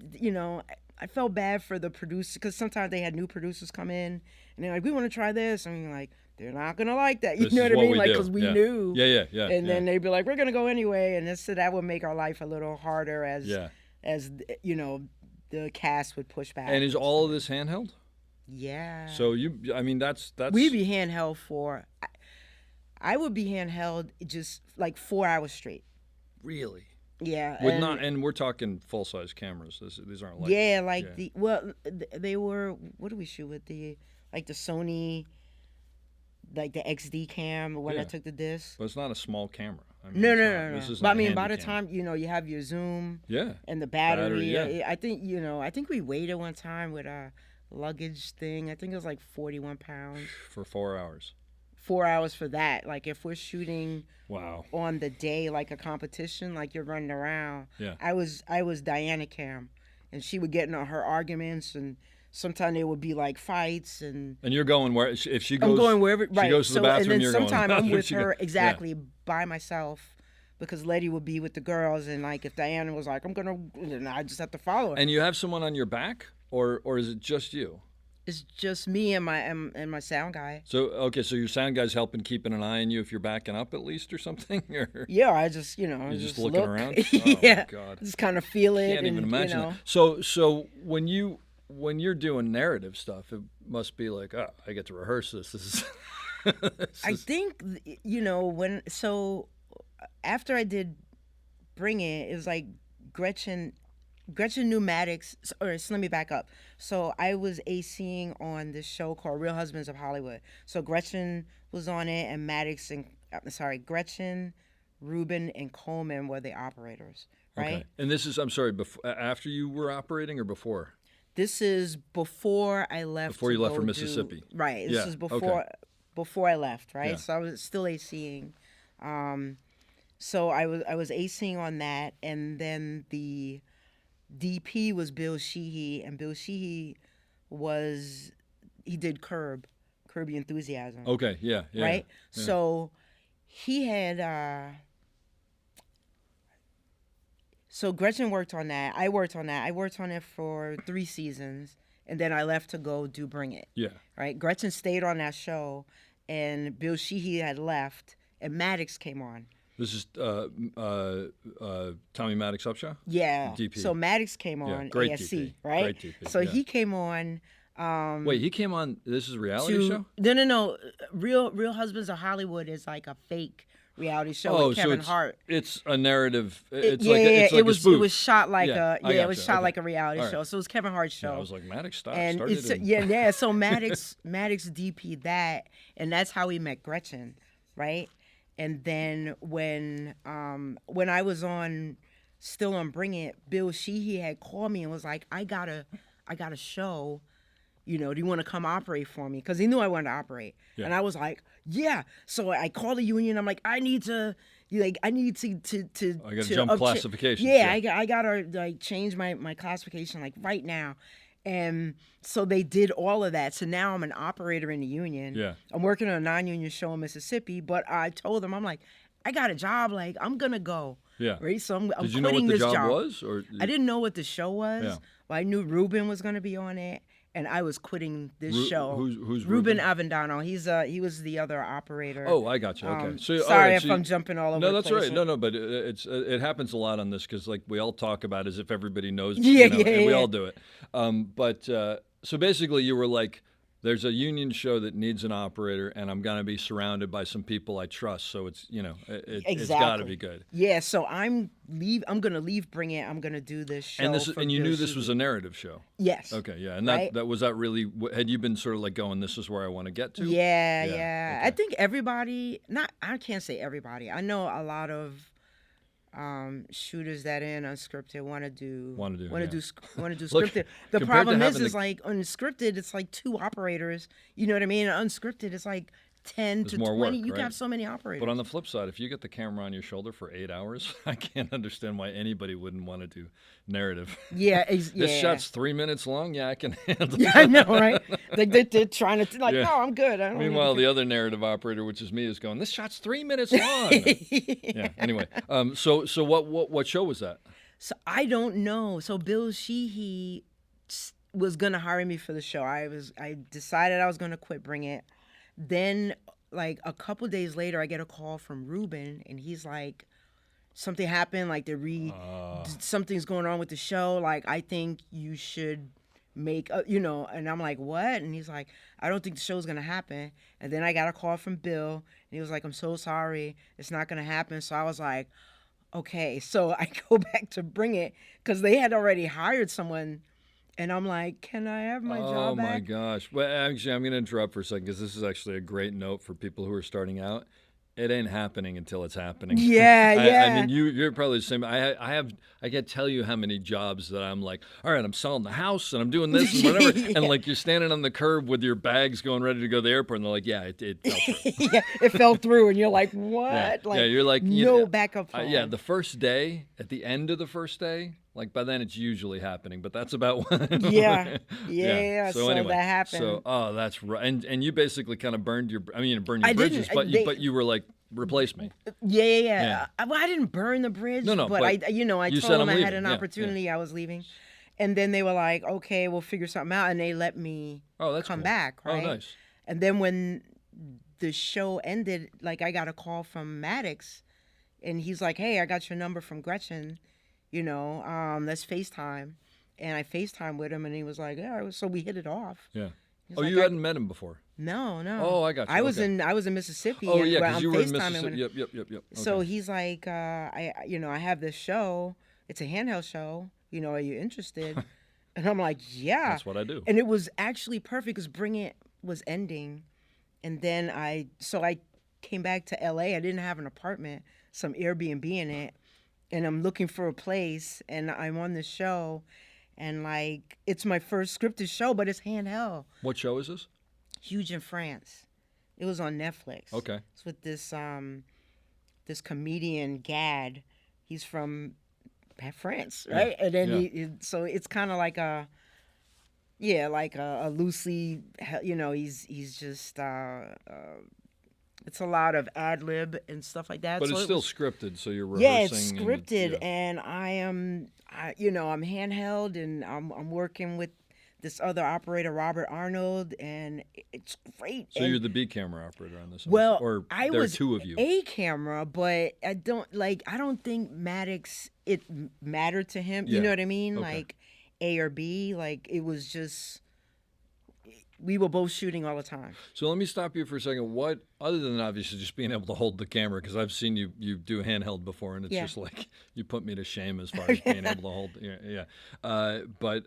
I felt bad for the producer, because sometimes they had new producers come in and they're like, "We want to try this," and I'm like, "They're not gonna like that," This know is what I what mean? we Like, do. because we Yeah. knew. Yeah. And then they'd be like, "We're gonna go anyway," and so that would make our life a little harder as the cast would push back. And is all of this handheld? Yeah. So that's We'd be handheld for. I would be handheld just like 4 hours straight. really Yeah. and we're talking full size cameras. These aren't like they were. What do we shoot with the Sony, like the XD cam when I Yeah. took the disc? But it's not a small camera. No. This isn't But I a mean, by handy the cam. time you have your zoom Yeah. and the battery, yeah. I think we weighed it one time with a luggage thing. I think it was like 41 pounds. For 4 hours. 4 hours for that. Like if we're shooting Wow. on the day, like a competition, like you're running around. Yeah. I was Diana Cam, and she would get into her arguments, and sometimes there would be like fights, and And you're going where if she goes. I'm going wherever. She Right. goes to the so bathroom. and then You're going. sometimes I'm with She her go- exactly by myself, because Letty would be with the girls, and like if Diana was like, "I'm gonna," and I just have to follow her. And you have someone on your back, or is it just you? It's just me and my sound guy. So so your sound guy's helping, keeping an eye on you if you're backing up at least or something, or Yeah, I just you're just looking look. around. Yeah, Oh, God. just kind of feel it. Can't even and, imagine you know. that. So when you're doing narrative stuff, it must be like, oh, I get to rehearse this. This is. I think after I did Bring It, it was like Gretchen Gretchen knew Maddox. Or so let me back up. So I was ACing on this show called Real Husbands of Hollywood. So Gretchen was on it, and Maddox and Gretchen, Ruben, and Coleman were the operators, right? Okay. And this is, I'm sorry, after you were operating or before? This is before I left. Before you left for Mississippi. Right. This is before I left, right? Yeah. So I was still ACing. So I was ACing on that, and then the DP was Bill Sheehy, and Bill Sheehy he did Curb Your Enthusiasm. Okay, yeah. Right? Yeah. So he had so Gretchen worked on that. I worked on that. I worked on it for 3 seasons, and then I left to go do Bring It. Yeah. Right? Gretchen stayed on that show, and Bill Sheehy had left, and Maddox came on. This is Tommy Maddox Upshaw? Yeah. DP. So Maddox came on great ASC, DP. right? Great DP, So yeah. he came on. Wait, he came on, this is a reality show? No. Real Husbands of Hollywood is like a fake reality show with Kevin Hart. It's a narrative. It's It was spoof. shot like it was shot Okay. like a reality All right. show. So it was Kevin Hart's show. Yeah, I was like, Maddox and started so Maddox DP that, and that's how he met Gretchen, right? And then when I was still on Bring It, Bill Sheehy had called me and was like, I got a show, do you want to come operate for me? Because he knew I wanted to operate. Yeah. And I was like, yeah. So I called the union. I'm like, I need to I got to jump classifications. Yeah, I got to change my classification like right now. And so they did all of that. So now I'm an operator in the union. Yeah. I'm working on a non-union show in Mississippi, but I told them, I'm like, I got a job. Like, I'm going to go. Yeah. Right? So I'm Did you know quitting what the this job was? Or I didn't know what the show was. Yeah. But I knew Ruben was going to be on it, and I was quitting this show. Who's Ruben Avendano? He was the other operator. Oh, I got you. Okay. Sorry all right, if I'm jumping all over No, the that's place. right. No, but it happens a lot on this because like we all talk about it as if everybody knows. Yeah, and we yeah. all do it. So basically, you were like, there's a union show that needs an operator, and I'm gonna be surrounded by some people I trust. So it's it's got to be good. Yeah. So I'm gonna leave Bring It. I'm gonna do this show. And you knew this was a narrative show. Yes. Okay. Yeah. And Right? that was that really had you been sort of like going, this is where I want to get to? Yeah. Okay. I think everybody. I can't say everybody. I know a lot of shooters that in unscripted want to do scripted. The problem is like unscripted, it's like 2 operators. You know what I mean? Unscripted, it's like 10 to 20. More work, you right? have so many operators. But on the flip side, if you get the camera on your shoulder for 8 hours, I can't understand why anybody wouldn't want to do narrative. Yeah, This shot's 3 minutes long. Yeah, I can handle Yeah, I know, right? They're trying to Yeah. no, I'm good. I don't Meanwhile, the other narrative operator, which is me, is going, this shot's 3 minutes long. Yeah. Anyway, so what show was that? So I don't know. So Bill Sheehy was gonna hire me for the show. I decided I was gonna quit Bring It. Then, like a couple days later, I get a call from Ruben, and he's like, "Something happened. Like something's going on with the show. Like I think you should make, And I'm like, "What?" And he's like, "I don't think the show's gonna happen." And then I got a call from Bill, and he was like, "I'm so sorry, it's not gonna happen." So I was like, "Okay." So I go back to Bring It because they had already hired someone. And I'm like, can I have my job back? Oh, my gosh. Well, actually, I'm going to interrupt for a second because this is actually a great note for people who are starting out. It ain't happening until it's happening. Yeah, I mean, you're probably the same. I can't tell you how many jobs that I'm like, all right, I'm selling the house and I'm doing this and whatever. Yeah. And like you're standing on the curb with your bags going ready to go to the airport. And they're like, yeah, it fell through. Yeah, it fell through. And you're like, what? Yeah, Like, you're like, no backup plan. Yeah, the first day, at the end of the first day, like by then it's usually happening, but that's about when. Yeah. So anyway, that happened. So, that's right. And you basically kind of burned your I bridges, didn't. but you were like, replace me. Yeah. I didn't burn the bridge. No, but I you told said them I'm I had leaving. an Yeah, opportunity. I was leaving. And then they were like, okay, we'll figure something out. And they let me that's come cool. back, right? Oh, nice. And then when the show ended, like I got a call from Maddox, and he's like, hey, I got your number from Gretchen, let's FaceTime. And I FaceTime with him, and he was like, yeah, so we hit it off. Yeah. He's Oh, like, you hadn't met him before? No. Oh, I got you. I was Okay. in Mississippi. Oh, and yeah, I'm because you were in FaceTiming Mississippi. with him. Yep. So Okay. he's like, I have this show. It's a handheld show. Are you interested? And I'm like, yeah. That's what I do. And it was actually perfect because Bring It was ending. And then I came back to LA. I didn't have an apartment, some Airbnb in it. And I'm looking for a place, and I'm on this show. And like, it's my first scripted show, but it's handheld. What show is this? Huge in France. It was on Netflix. Okay. It's with this comedian Gad. He's from France, right? Yeah. And then Yeah. so it's kind of like a loosely, he's just it's a lot of ad lib and stuff like that. But so it's it still was, scripted, so you're yeah, rehearsing. it's scripted, and I'm handheld, and I'm working with this other operator, Robert Arnold, and it's great. So and, you're the B camera operator on this? well, or I there was are two of you? A camera, but I don't think Maddox, it mattered to him. You Yeah. know what I mean? Okay. Like A or B, like it was just, we were both shooting all the time. So let me stop you for a second. What, other than obviously just being able to hold the camera, because I've seen you do handheld before, and it's Yeah. just like you put me to shame as far as being able to hold. Yeah. But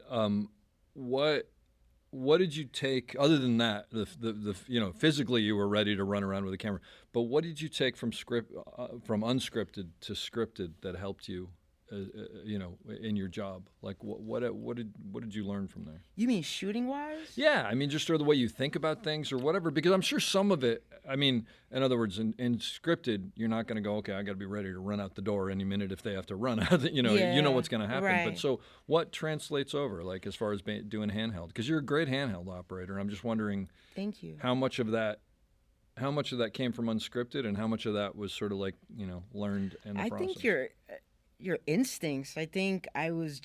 what did you take other than that? The physically you were ready to run around with a camera, but what did you take from from unscripted to scripted that helped you? In your job, like what did you learn from there? You mean shooting wise? Yeah, I mean, just sort of the way you think about things or whatever, because I'm sure some of it, I mean, in other words, in scripted, you're not going to go, okay, I got to be ready to run out the door any minute if they have to run out, you know what's going to happen. Right. But so what translates over, like, as far as doing handheld? Because you're a great handheld operator. I'm just wondering, Thank you. how much of that came from unscripted and how much of that was sort of like, learned in the process? I think your instincts. I think I was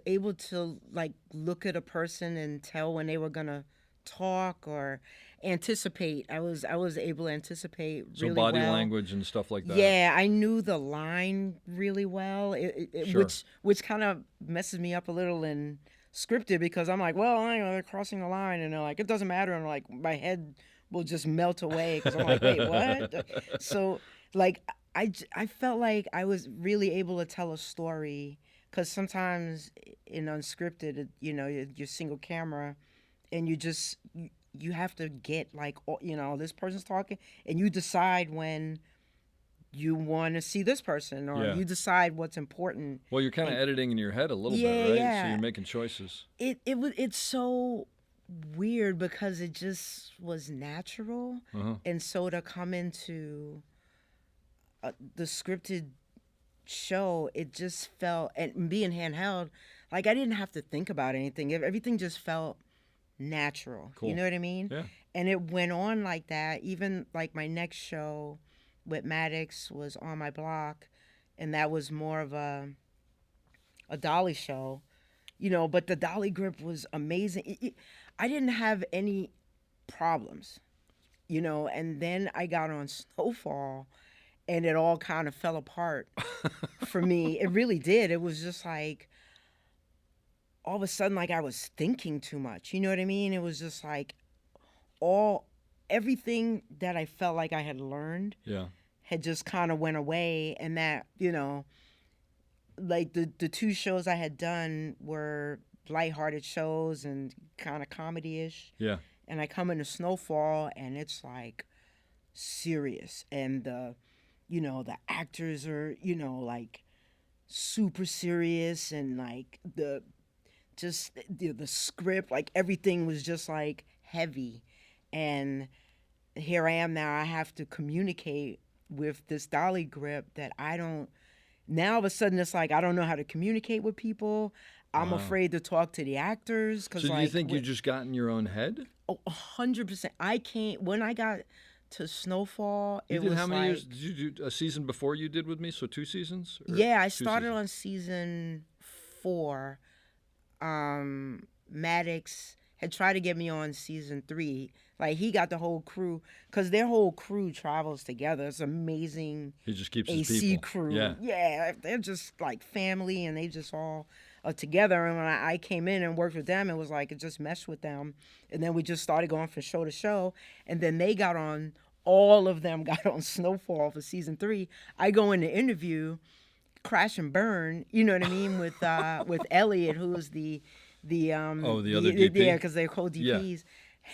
able to like look at a person and tell when they were gonna talk or anticipate. I was able to anticipate So really body well. language and stuff like that. Yeah, I knew the line really well, Sure. which kind of messes me up a little in scripted because I'm like, well, they're crossing the line, and they're like, it doesn't matter, and like my head will just melt away because I'm like, wait, what? So like I felt like I was really able to tell a story because sometimes in unscripted, you're single camera, and you have to get like, this person's talking, and you decide when you want to see this person, or Yeah. you decide what's important. Well, you're kind of editing in your head a little Yeah, bit, right? yeah. So you're making choices. It's so weird because it just was natural, Uh-huh. and so to come into the scripted show, it just felt, and being handheld, like I didn't have to think about anything. Everything just felt natural. Cool. You know what I mean? Yeah. And it went on like that. Even like my next show with Maddox was On My Block, and that was more of a dolly show, but the dolly grip was amazing. I didn't have any problems, and then I got on Snowfall, and it all kind of fell apart for me. It really did. It was just like, all of a sudden, like I was thinking too much. You know what I mean? It was just like everything that I felt like I had learned Yeah. had just kind of went away. And that, like the two shows I had done were lighthearted shows and kind of comedy-ish. Yeah. And I come into Snowfall, and it's like serious. And the actors are, like super serious, and like the script, like everything was just like heavy. And here I am now, I have to communicate with this dolly grip that now all of a sudden it's like, I don't know how to communicate with people. I'm Wow. afraid to talk to the actors. So do you think you just got in your own head? Oh, 100%. I can't. When I got to Snowfall, You it did was how many like, years? Did you do a season before you did with me? So 2 seasons? Or yeah, I 2 started seasons? on season 4. Maddox had tried to get me on season 3. Like he got the whole crew, because their whole crew travels together. It's amazing. He just keeps his AC people. crew. Yeah. They're just like family, and they just all are together. And when I came in and worked with them, it was like it just meshed with them. And then we just started going from show to show. And then they got on, all of them got on Snowfall for season 3. I go in the interview, crash and burn. You know what I mean? With Elliot, who was the the other DP? Yeah, because they're called DPs.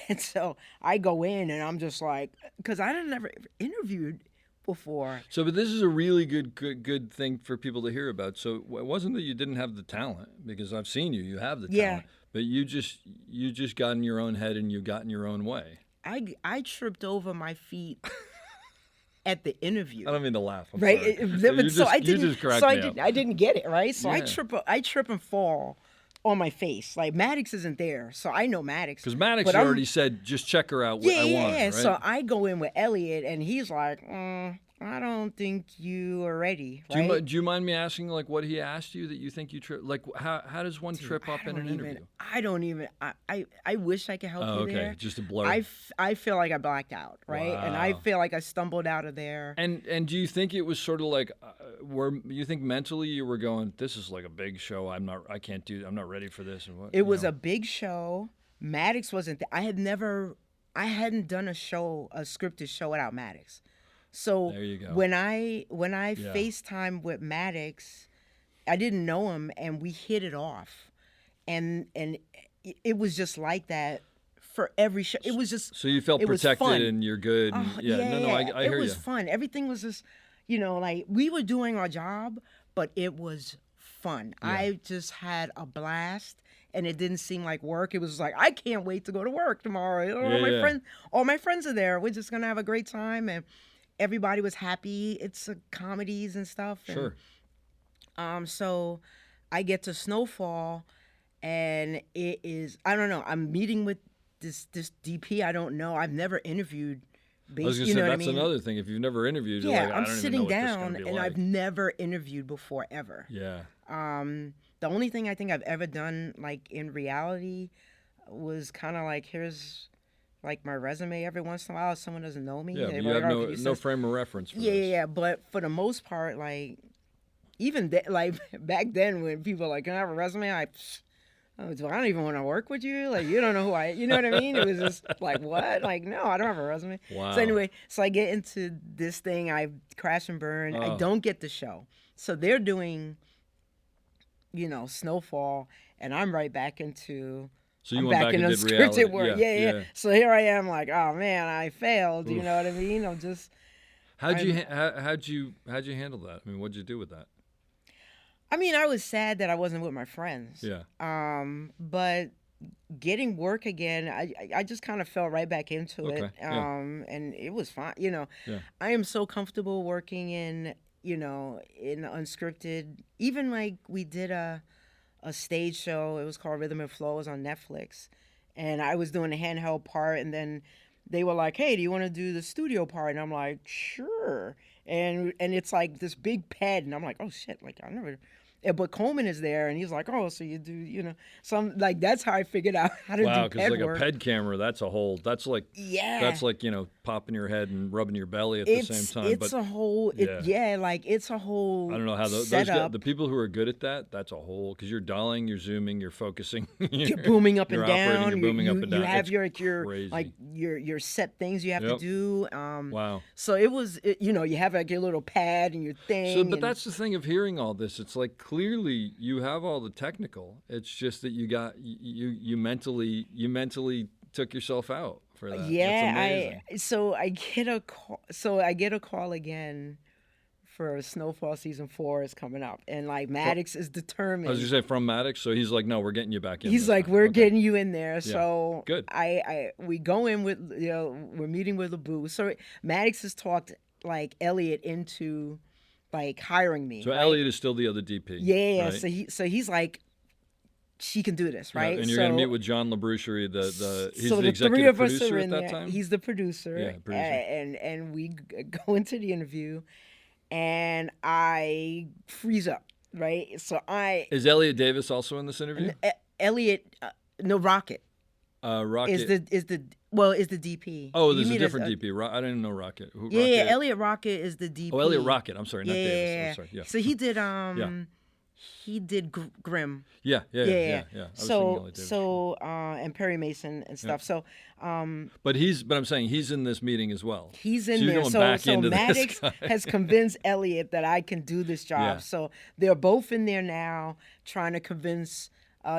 And so I go in and I'm just like, because I didn't ever interviewed before. So, but this is a really good thing for people to hear about. So it wasn't that you didn't have the talent, because I've seen you have the talent, but you just got in your own head and you got in your own way. I tripped over my feet at the interview. I don't mean to laugh. I'm right? sorry. You just cracked me up. I didn't get it, right? So Yeah. I trip and fall on my face. Like Maddox isn't there, so I know Maddox. Because Maddox already said, just check her out. I want her, right? So I go in with Elliot, and he's like, I don't think you are ready. Right? Do you mind me asking, like, what he asked you that you think you tripped? Like, how does one trip up in an interview? I don't even. I wish I could help you there. Just a blur. I feel like I blacked out, right? Wow. And I feel like I stumbled out of there. And do you think it was sort of like, where you think mentally you were going, this is like a big show. I'm not ready for this. And what? It was a big show. Maddox wasn't there. I hadn't done a scripted show without Maddox. So there you go. when I FaceTime with Maddox, I didn't know him, and we hit it off, and it was just like that for every show. It was just so you felt protected and you're good. And, I hear you. It was fun. Everything was just, like we were doing our job, but it was fun. Yeah. I just had a blast. And it didn't seem like work. It was like, I can't wait to go to work tomorrow. All my friends are there. We're just gonna have a great time, and everybody was happy. It's comedies and stuff. Sure. And, so I get to Snowfall, and it is, I don't know. I'm meeting with this DP. I don't know. I've never interviewed. I was gonna say that's another thing. If you've never interviewed, you're like, I'm I don't sitting even know what down, this is gonna be and like. I've never interviewed before ever. Yeah. The only thing I think I've ever done, like in reality, was kind of like, here's like my resume every once in a while. If someone doesn't know me, yeah, but you have no frame of reference for this. Yeah. But for the most part, like even like back then when people were like, can I have a resume? I don't even want to work with you. Like, you don't know who you know what I mean? It was just like, what? Like, no, I don't have a resume. Wow. So anyway, I get into this thing. I crash and burn. I don't get the show. So they're doing, Snowfall, and I'm right back into. So you went back and did scripted reality. work. Yeah. So here I am, like, oh man, I failed. Oof. You know what I mean? I'm just. How'd you handle that? I mean, what'd you do with that? I mean, I was sad that I wasn't with my friends. Yeah. But getting work again, I just kind of fell right back into it. And it was fine. I am so comfortable working in unscripted. Even like we did a stage show. It was called Rhythm and Flow. It was on Netflix, and I was doing the handheld part, and then they were like, "Hey, do you want to do the studio part?" And I'm like, "Sure." And it's like this big pad, and I'm like, "Oh shit!" Like I never. But Coleman is there, and he's like, "Oh, so you do, So I'm like, that's how I figured out how to do ped work. Wow, because like a ped camera, that's like popping your head and rubbing your belly at the same time. It's a whole, it's a whole. I don't know how those guys, the people who are good at that. That's a whole, because you're dolling, you're zooming, you're focusing, you're booming up and down. You're booming up and down. You have your set things you have to do. Wow. So it was, you have like your little pad and your thing. So, but that's the thing of hearing all this. It's like clearly you have all the technical. It's just that you mentally took yourself out for that. Yeah, I get a call again for Snowfall season 4 is coming up, and like Maddox is determined. I was gonna say from Maddox, so he's like, no, we're getting you back in. He's like, we're getting you in there. Yeah. So good. We go in with we're meeting with LeBou. So Maddox has talked like Elliot into like hiring me. So right? Elliot is still the other DP. Yeah. Right? So he's like, she can do this, right? Yeah, and you're going to meet with John LaBrucherie, he's the executive producer at that time? He's the producer. Yeah, producer. And we go into the interview, and I freeze up, right? So Is Elliot Davis also in this interview? Elliot, no, Rocket. Rocket is the DP. Oh, there's a different DP. I didn't know Rocket. Yeah, Elliot Rocket is the DP. Oh, Elliot Rocket. I'm sorry, not Davis. I'm sorry. Yeah. So he did he did Grimm. Yeah. I was thinking Elliot Davis. And Perry Mason and stuff. So, but I'm saying he's in this meeting as well. he's in So you're there. going So, back into this Maddox guy. has convinced Elliot that I can do this job. Yeah. So they're both in there now trying to convince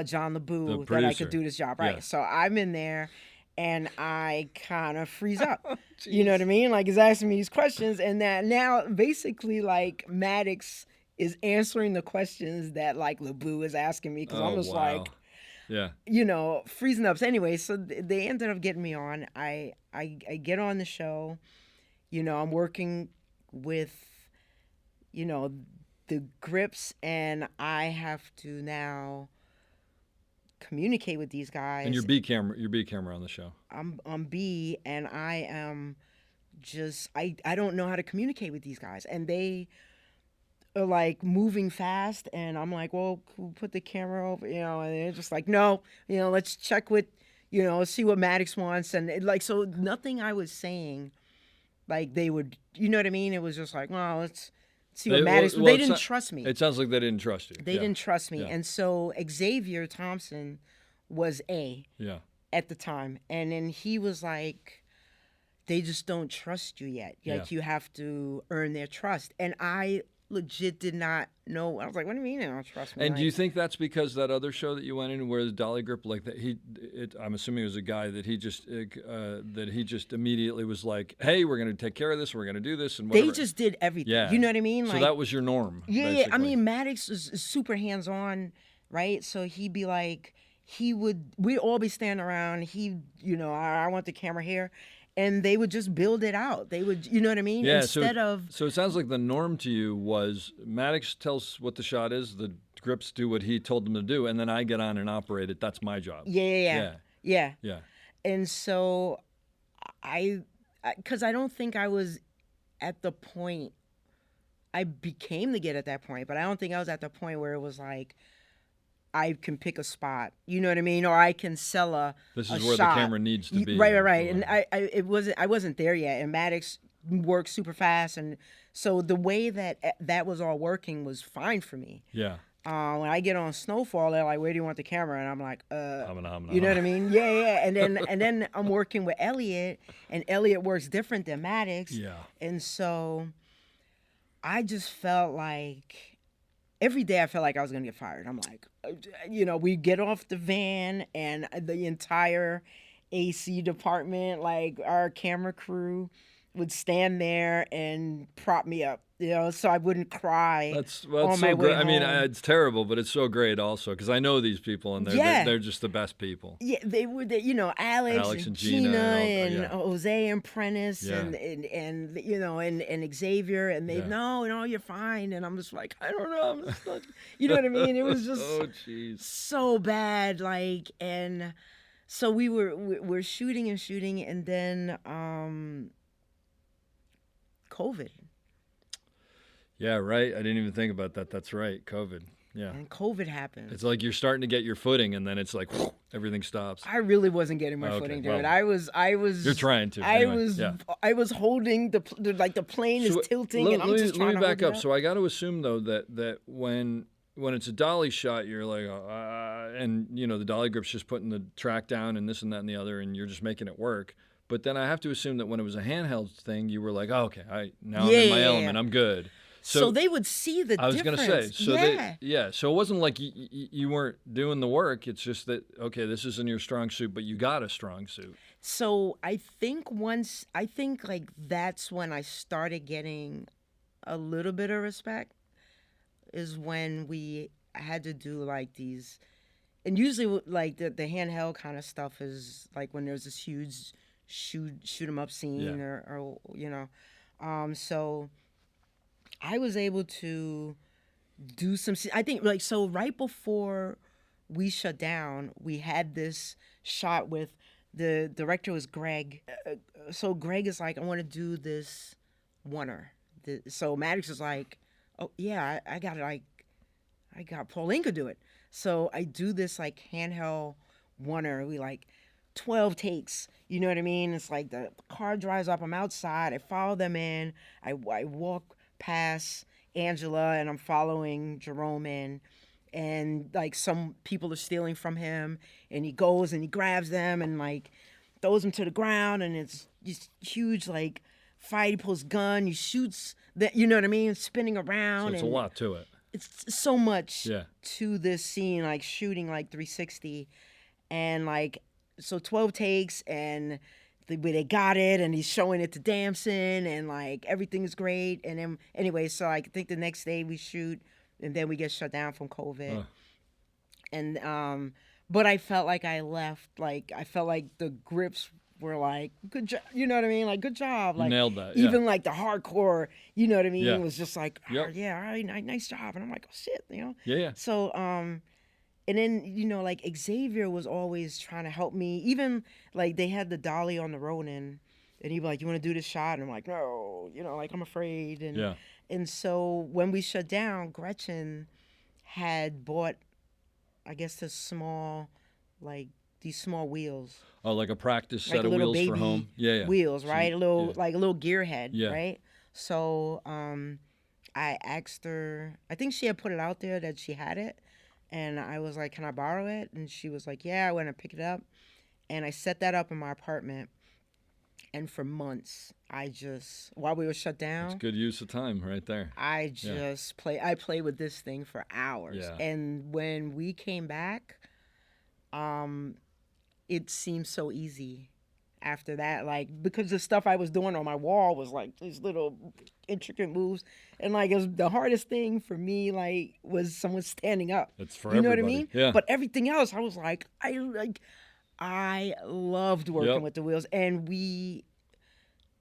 John LeBou that I could do this job. Right. Yeah. So I'm in there. And I kind of freeze up. You know what I mean? Like, he's asking me these questions, and that now basically, like, Maddox is answering the questions that, like, LeBou is asking me, because I'm just like, freezing up. So anyway, so they ended up getting me on. I get on the show. I'm working with, the grips, and I have to now communicate with these guys. And your B camera on the show. I'm B, and I am just I don't know how to communicate with these guys, and they are like moving fast, and I'm like, well, we'll put the camera over, and they're just like, no, let's check with, see what Maddox wants, and so nothing I was saying, like, they would, you know what I mean? It was just like, well, let's see what Maddox. They didn't trust me. It sounds like they didn't trust you. They didn't trust me, and so Xavier Thompson was A. Yeah. At the time, and then he was like, they just don't trust you yet. Like, you have to earn their trust. And I legit did not know. I was like, what do you mean they don't trust me? And do you think that's because that other show that you went in where the dolly grip, like that, I'm assuming it was a guy that he just immediately was like, hey, we're going to take care of this, we're going to do this, and whatever. They just did everything. Yeah. You know what I mean? So like, that was your norm. Yeah. Basically. I mean, Maddox is super hands-on, right? So he'd be like, we'd all be standing around. I want the camera here. And they would just build it out. They would, you know what I mean? Yeah, So it sounds like the norm to you was Maddox tells what the shot is, the grips do what he told them to do, and then I get on and operate it. That's my job. Yeah. And so because I don't think I was at the point, I became the Git at that point, but I don't think I was at the point where it was like, I can pick a spot, you know what I mean, or I can sell a This is a where shot. the camera needs to be. Right. And I wasn't there yet. And Maddox worked super fast, and so the way that was all working was fine for me. Yeah. When I get on Snowfall, they're like, "Where do you want the camera?" And I'm like, you know what I mean? Yeah. And then I'm working with Elliot, and Elliot works different than Maddox. Yeah. And so I just felt like every day I felt like I was going to get fired. I'm like, we get off the van, and the entire AC department, like our camera crew, would stand there and prop me up, so I wouldn't cry. That's on so my way great. I mean, home. it's terrible, but it's so great also because I know these people, and they're just the best people. Yeah, they were, Alex and Gina and Jose and Prentice and Xavier, and they no, you're fine, and I'm just like, I don't know, I'm just like, you know what I mean? It was just so bad, like, and so we're shooting, and then COVID. Yeah, right. I didn't even think about that. That's right, COVID. Yeah. And COVID happened. It's like you're starting to get your footing, and then it's like everything stops. I really wasn't getting my footing, dude. I was. You're trying to. I was holding the plane is tilting, and I'm just trying to let me back up. Up. So I got to assume though that when it's a dolly shot, you're like, and the dolly grip's just putting the track down and this and that and the other, and you're just making it work. But then I have to assume that when it was a handheld thing, you were like, oh, okay, I'm in my element, I'm good. So they would see the difference. I was going to say, so it wasn't like you weren't doing the work. It's just that, okay, this isn't your strong suit, but you got a strong suit. So I think like that's when I started getting a little bit of respect, is when we had to do like these, and usually like the handheld kind of stuff is like when there's this huge shoot 'em up scene or so I was able to do some, I think, like, so right before we shut down, we had this shot with the director was Greg. So Greg is like, I want to do this oneer. So Maddox is like, oh yeah, I got it. I got Pauline could do it. So I do this like handheld oneer. We like 12 takes, you know what I mean? It's like the car drives up, I'm outside, I follow them in, I walk past Angela, and I'm following Jerome in, and like some people are stealing from him, and he goes and he grabs them and like throws them to the ground, and it's this huge like fight. He pulls gun, he shoots that, you know what I mean, spinning around. So it's and a lot to it. It's so much Yeah. to this scene, like shooting like 360, and like so 12 takes, and they got it, and he's showing it to Damson, and like everything's great. And then anyway, so I think the next day we shoot, and then we get shut down from COVID. And but I felt like I left, like I felt like the grips were like, good job, you know what I mean, like good job, You like nailed that. even like the hardcore, you know what I mean, Yeah. was just like, oh, Yep. yeah, all right, nice job. And I'm like, oh shit, you know. Yeah. So and then, you know, like Xavier was always trying to help me. Even like they had the dolly on the Ronin, and he'd be like, you want to do this shot? And I'm like, no, you know, like I'm afraid. And Yeah. and so when we shut down, Gretchen had bought, I guess, these small wheels, Oh, like a practice like set a of little wheels for baby home. Yeah. wheels, So right? you- A little yeah. like a little gear head, Yeah. right? So I asked her. I think she had put it out there that she had it. And I was like, can I borrow it? And she was like, yeah. I went and picked it up. And I set that up in my apartment. And for months, while we were shut down, It's good use of time right there. I played with this thing for hours. Yeah. And when we came back, it seemed so easy after that. Like, because the stuff I was doing on my wall was like these little intricate moves. And like, it was the hardest thing for me, like, was someone standing up. It's for You know everybody. what I mean? Yeah. But everything else, I was like, I loved working Yep. with the wheels.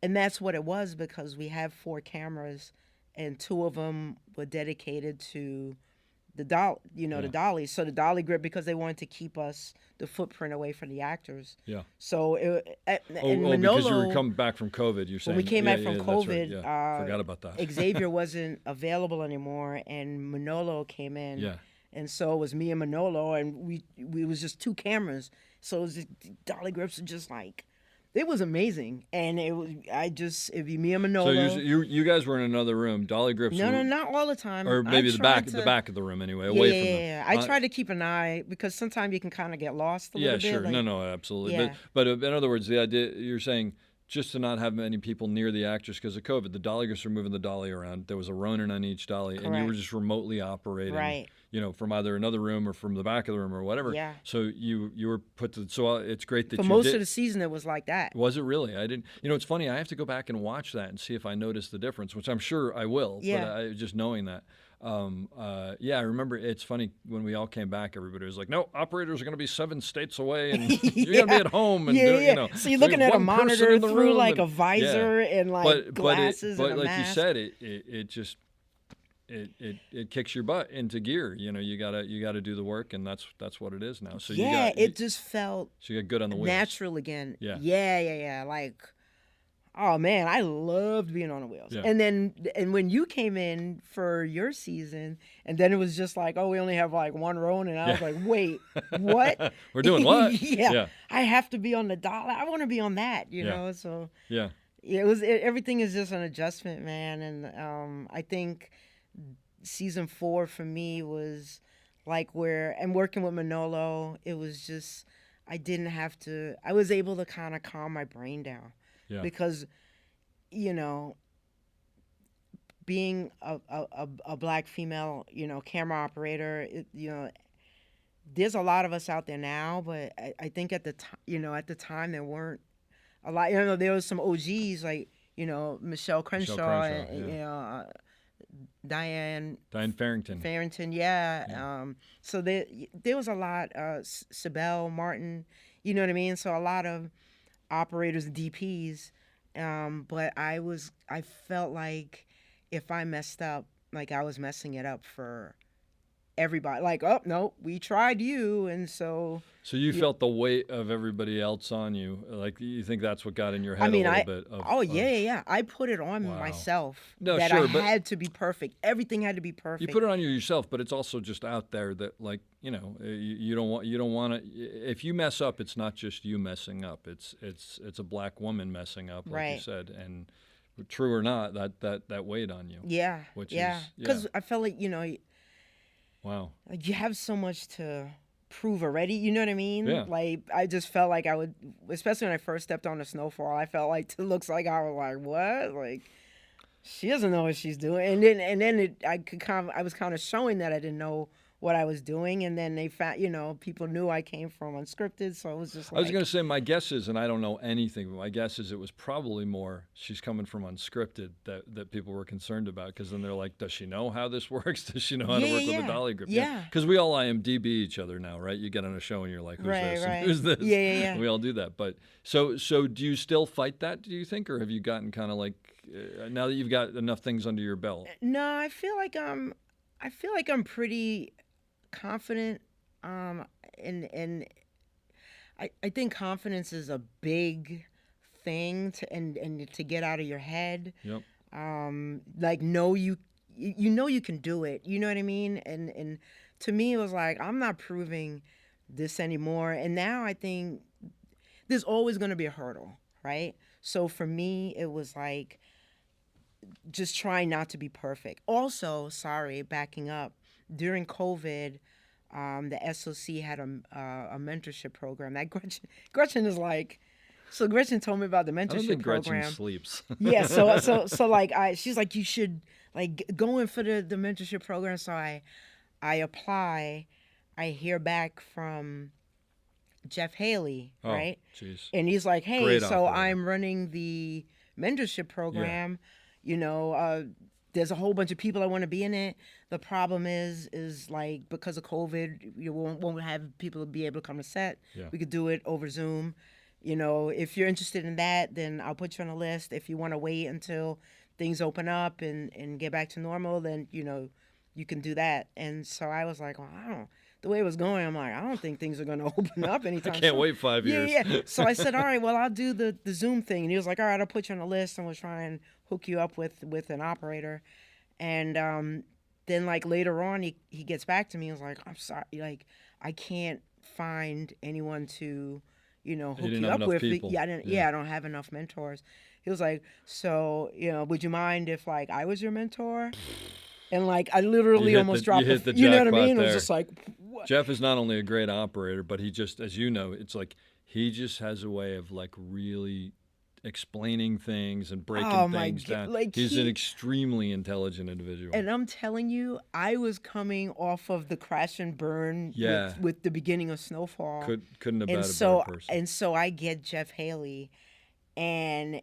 And that's what it was, because we have 4 cameras, and 2 of them were dedicated to the the dolly. So the dolly grip, because they wanted to keep the footprint away from the actors. Yeah. So and Oh, Manolo, because you were coming back from COVID, you're saying. when we came back from that's right. COVID, Yeah. Forgot about that. Xavier wasn't available anymore, and Manolo came in. Yeah. And so it was me and Manolo, and we was just 2 cameras. So it was dolly grips were just like, it was amazing. And it'd be me and Manolo. So you guys were in another room. Dolly grips. No, not all the time. Or maybe I the tried back of the room anyway, Yeah, away yeah, from them. yeah. I try to keep an eye, because sometimes you can kind of get lost a little bit. Sure. Like, No, absolutely. Yeah. But in other words, the idea you're saying, just to not have many people near the actors because of COVID, the dolly grips were moving the dolly around. There was a Ronin on each dolly, and you were Correct. just remotely operating, Right. you know, from either another room or from the back of the room or whatever. Yeah. So you were put to. So it's great that For you most did. of the season, it was like that. Was it really? I didn't. You know, it's funny. I have to go back and watch that and see if I noticed the difference, which I'm sure I will. Yeah. But just knowing that. I remember. It's funny when we all came back. Everybody was like, "No, operators are going to be 7 states away, and you're going to be at home." And you know, So you're looking at a one person monitor in the through room like a and- visor and like glasses but and a like mask. you said, it just it kicks your butt into gear. You know, you gotta do the work, and that's what it is now. So it just felt so you got good on the wheels. natural again. Yeah. Yeah. Like, oh man, I loved being on the wheels. Yeah. And when you came in for your season, and then it was just like, oh, we only have like 1 row, and I was like, wait, what? We're doing what? Yeah. I have to be on the dollar. I want to be on that, you Yeah. know. So Yeah. everything is just an adjustment, man. And I think season 4 for me was like and working with Manolo, it was just, I was able to kind of calm my brain down. Yeah. Because, you know, being a black female, you know, camera operator, you know, there's a lot of us out there now, but I think at the time there weren't a lot. You know, there was some OGs like, you know, Michelle Crenshaw, and, yeah. you know, Diane Farrington. yeah. So there was a lot. Sibel Martin, you know what I mean. So a lot of operators and DPs, but I felt like if I messed up, like I was messing it up for everybody. Like, oh no, we tried you, and so you felt the weight of everybody else on you. Like you think that's what got in your head a little bit. Yeah. I put it on myself No, that sure, I but had to be perfect. Everything had to be perfect. you put it on yourself, but it's also just out there that, like, you know, you don't want to. If you mess up, it's not just you messing up. It's a black woman messing up, like you Right. said, and true or not, that weighed on you. Yeah. Which yeah. is Because I felt like, wow. like you have so much to prove already. You know what I mean? Yeah. Like I just felt like I would, especially when I first stepped on the Snowfall. I felt like it looks like I was like, what? Like she doesn't know what she's doing. And then I was kind of showing that I didn't know what I was doing, and then they found, people knew I came from unscripted, so it was just like. I was going to say, my guess is, and I don't know anything, but my guess is it was probably more she's coming from unscripted that people were concerned about, because then they're like, does she know how this works? Does she know how to work with a dolly grip? Yeah. Because we all IMDb each other now, right? You get on a show and you're like, who's this? Right. And who's this? Yeah. We all do that. But so do you still fight that, do you think? Or have you gotten kind of like, now that you've got enough things under your belt? No, I feel like I'm pretty confident, and I think confidence is a big thing to get out of your head. Yep. Like you know you can do it. You know what I mean? And to me it was like, I'm not proving this anymore. And now I think there's always going to be a hurdle, right? So for me it was like just trying not to be perfect. Also, backing up. During COVID, the SOC had a mentorship program. That Gretchen is like, so Gretchen told me about the mentorship I don't think program. Gretchen sleeps. Yeah, so like she's like, you should like go in for the mentorship program. So I apply. I hear back from Jeff Haley, right? Jeez. And he's like, hey, Great so operator. I'm running the mentorship program. There's a whole bunch of people that want to be in it. The problem is like, because of COVID, you won't have people be able to come to set. Yeah. We could do it over Zoom. If you're interested in that, then I'll put you on a list. If you want to wait until things open up and get back to normal, then, you can do that. And so I was like, well, I don't know. The way it was going, I'm like, I don't think things are going to open up anytime soon. I can't wait 5 years. Yeah. So I said, all right, well, I'll do the Zoom thing. And he was like, all right, I'll put you on a list and we'll try and hook you up with an operator. And then like later on, he gets back to me. He was like, I'm sorry, like I can't find anyone to, hook you up with. People. I don't have enough mentors. He was like, so, would you mind if like I was your mentor? And like I literally almost dropped you hit the you know what I jackpot mean? It there. was just like, what? Jeff is not only a great operator, but he just, as you know, it's like he just has a way of like really explaining things and breaking things down. Like he's an extremely intelligent individual. And I'm telling you, I was coming off of the crash and burn with the beginning of Snowfall. Couldn't have been a better person. And so I get Jeff Haley, and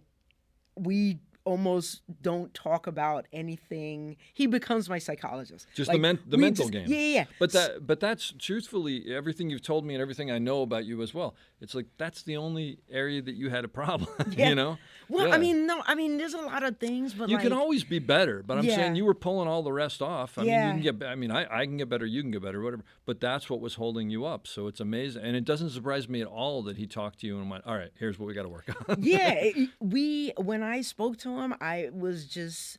we almost don't talk about anything. He becomes my psychologist. Just like, the mental game. Yeah. But that's truthfully everything you've told me and everything I know about you as well. It's like that's the only area that you had a problem. Yeah. Well, yeah. I mean, there's a lot of things, but you can always be better. But I'm saying you were pulling all the rest off. I mean, you can get. I mean, I can get better. You can get better. Whatever. But that's what was holding you up. So it's amazing, and it doesn't surprise me at all that he talked to you and went, "All right, here's what we got to work on." Yeah, when I spoke to him, I was just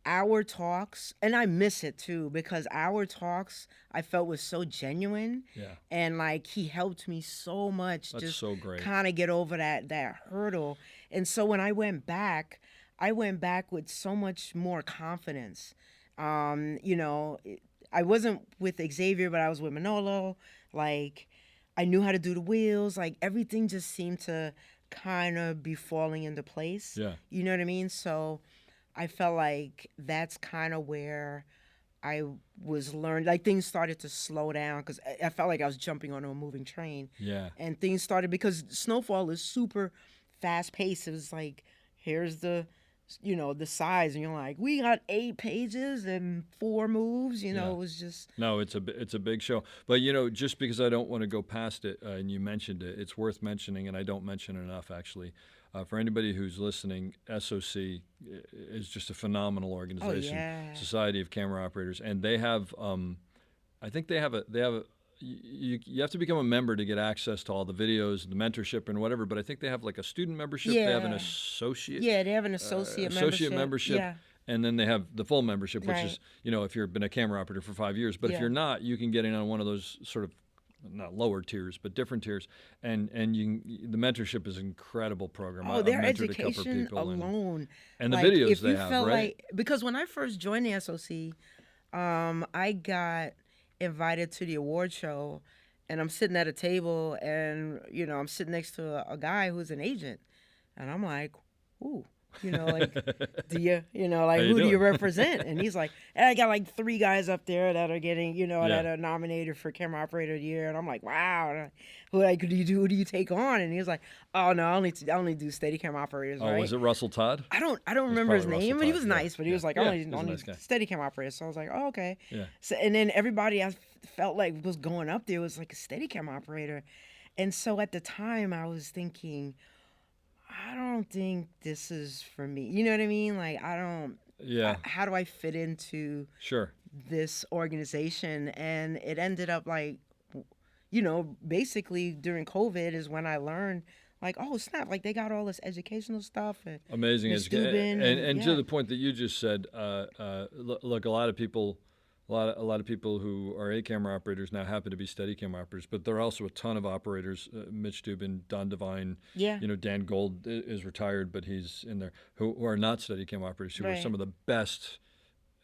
our talks, and I miss it too because our talks I felt was so genuine. Yeah. And like he helped me so much. That's just so great. Kind of get over that hurdle. And so when I went back with so much more confidence. I wasn't with Xavier, but I was with Manolo. Like I knew how to do the wheels. Like everything just seemed to kind of be falling into place. Yeah. You know what I mean? So I felt like that's kind of where I was learned. Like things started to slow down because I felt like I was jumping onto a moving train. Yeah. And things started because Snowfall is super fast paced. It was like, here's the size, and you're like, we got 8 pages and 4 moves. It was just. No, it's a big show. But just because I don't want to go past it, and you mentioned it, it's worth mentioning, and I don't mention it enough actually. For anybody who's listening, SOC is just a phenomenal organization, Society of Camera Operators, and they have, I think they have a. You have to become a member to get access to all the videos, the mentorship, and whatever. But I think they have like a student membership. Yeah. They have an associate. Yeah, they have an associate membership. Yeah. And then they have the full membership, which Right. is if you've been a camera operator for 5 years. But if you're not, you can get in on one of those sort of not lower tiers, but different tiers, and the mentorship is an incredible program. Oh, I've their mentored a couple of education people alone. and the like, videos if they you have, felt right? because when I first joined the SOC, I got invited to the award show, and I'm sitting at a table, and I'm sitting next to a guy who's an agent, and I'm like, ooh. Like, do like, you who do you doing? represent? And he's like, I got like 3 guys up there that are getting, Yeah. that are nominated for Camera Operator of the Year. And I'm like, wow. And who do you take on? And he was like, oh no, I only do steady camera operators. Oh, right? was it Russell Todd? I don't remember his probably name, Russell but he Todd, was yeah. nice. But he was like, Yeah, only he was a nice guy. steady camera operator. So I was like, oh, okay. Yeah. So, and then everybody I felt like was going up there was like a steady camera operator. And so at the time I was thinking, I don't think this is for me. You know what I mean? Like, I don't. Yeah. How do I fit into Sure. this organization? And it ended up like, basically during COVID is when I learned, like, oh snap, like they got all this educational stuff and Amazing Ms. education. Dubin And yeah. to the point that you just said, look, a lot of people who are A-camera operators now happen to be steady camera operators, but there are also a ton of operators, Mitch Dubin, Don Devine, Yeah. Dan Gold is retired, but he's in there, who are not steady camera operators, who are Right. some of the best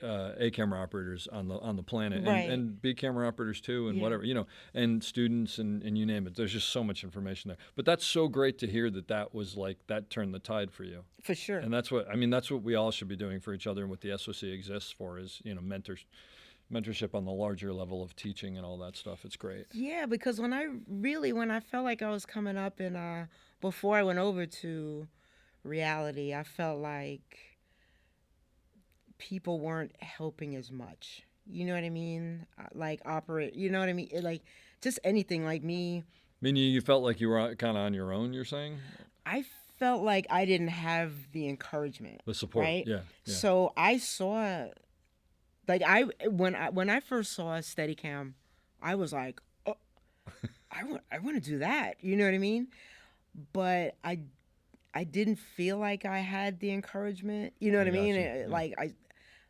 A-camera operators on the planet, Right. and B-camera operators too, and Yeah. whatever, and students and you name it. There's just so much information there. But that's so great to hear that was like, that turned the tide for you. For sure. And that's what we all should be doing for each other, and what the SOC exists for is, mentorship on the larger level of teaching and all that stuff. It's great. Yeah, because when I felt like I was coming up and before I went over to reality, I felt like people weren't helping as much. You know what I mean? Like operate, you know what I mean? Like just anything like me. I mean, you felt like you were kind of on your own, you're saying? I felt like I didn't have the encouragement. The support, right? yeah. So I saw, like when I first saw Steadicam, I was like, oh, I want to do that. You know what I mean? But I didn't feel like I had the encouragement. You know what I mean? gotcha. Like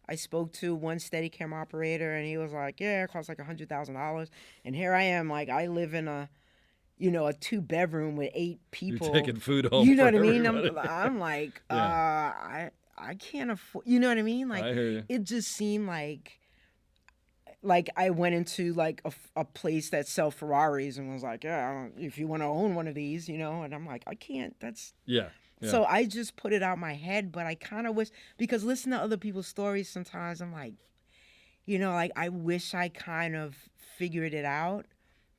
I spoke to one Steadicam operator, and he was like, yeah, it costs like $100,000. And here I am, like I live in a 2-bedroom with 8 people. You're taking food home. You know what I for mean? everybody. I'm like, Yeah. I can't afford. You know what I mean? Like I hear you. it just seemed like I went into like a place that sell Ferraris and was like, yeah, if you want to own one of these, and I'm like, I can't. That's Yeah. So I just put it out my head, but I kind of wish, because listening to other people's stories sometimes, I'm like, like I wish I kind of figured it out.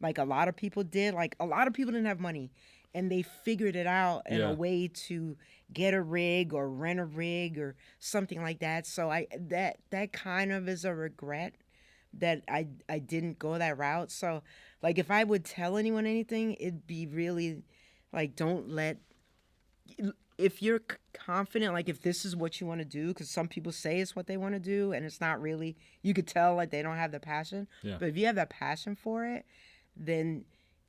Like a lot of people did. Like a lot of people didn't have money, and they figured it out in a way to get a rig or rent a rig or something like that. So that kind of is a regret that I didn't go that route. So like if I would tell anyone anything, it'd be really like, if you're confident, like if this is what you want to do, because some people say it's what they want to do and it's not really, you could tell like they don't have the passion. Yeah. But if you have that passion for it, then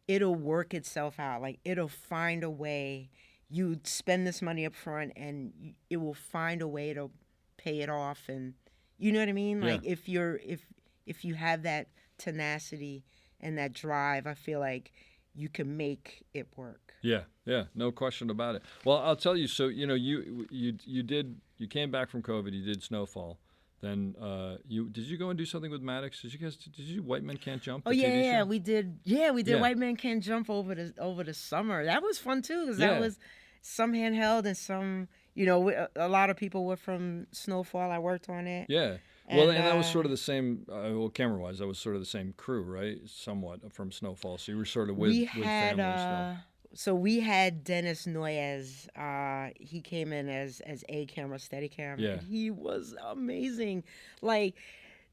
it'll work itself out. Like it'll find a way. You spend this money up front and it will find a way to pay it off. And you know what I mean? Like if you have that tenacity and that drive, I feel like you can make it work. Yeah, no question about it. Well, I'll tell you. So you came back from COVID. You did Snowfall. Then did you go and do something with Maddox? Did you do White Men Can't Jump? Oh yeah, we did. Yeah, we did. White Men Can't Jump over the summer. That was fun too, because that was some handheld and some. A lot of people were from Snowfall. I worked on it. Yeah. Well, and that was sort of the same, camera-wise, that was sort of the same crew, right? Somewhat from Snowfall. So you were sort of with family still. So we had Dennis Noyes. He came in as A-camera, Steadicam. Yeah. And he was amazing. Like,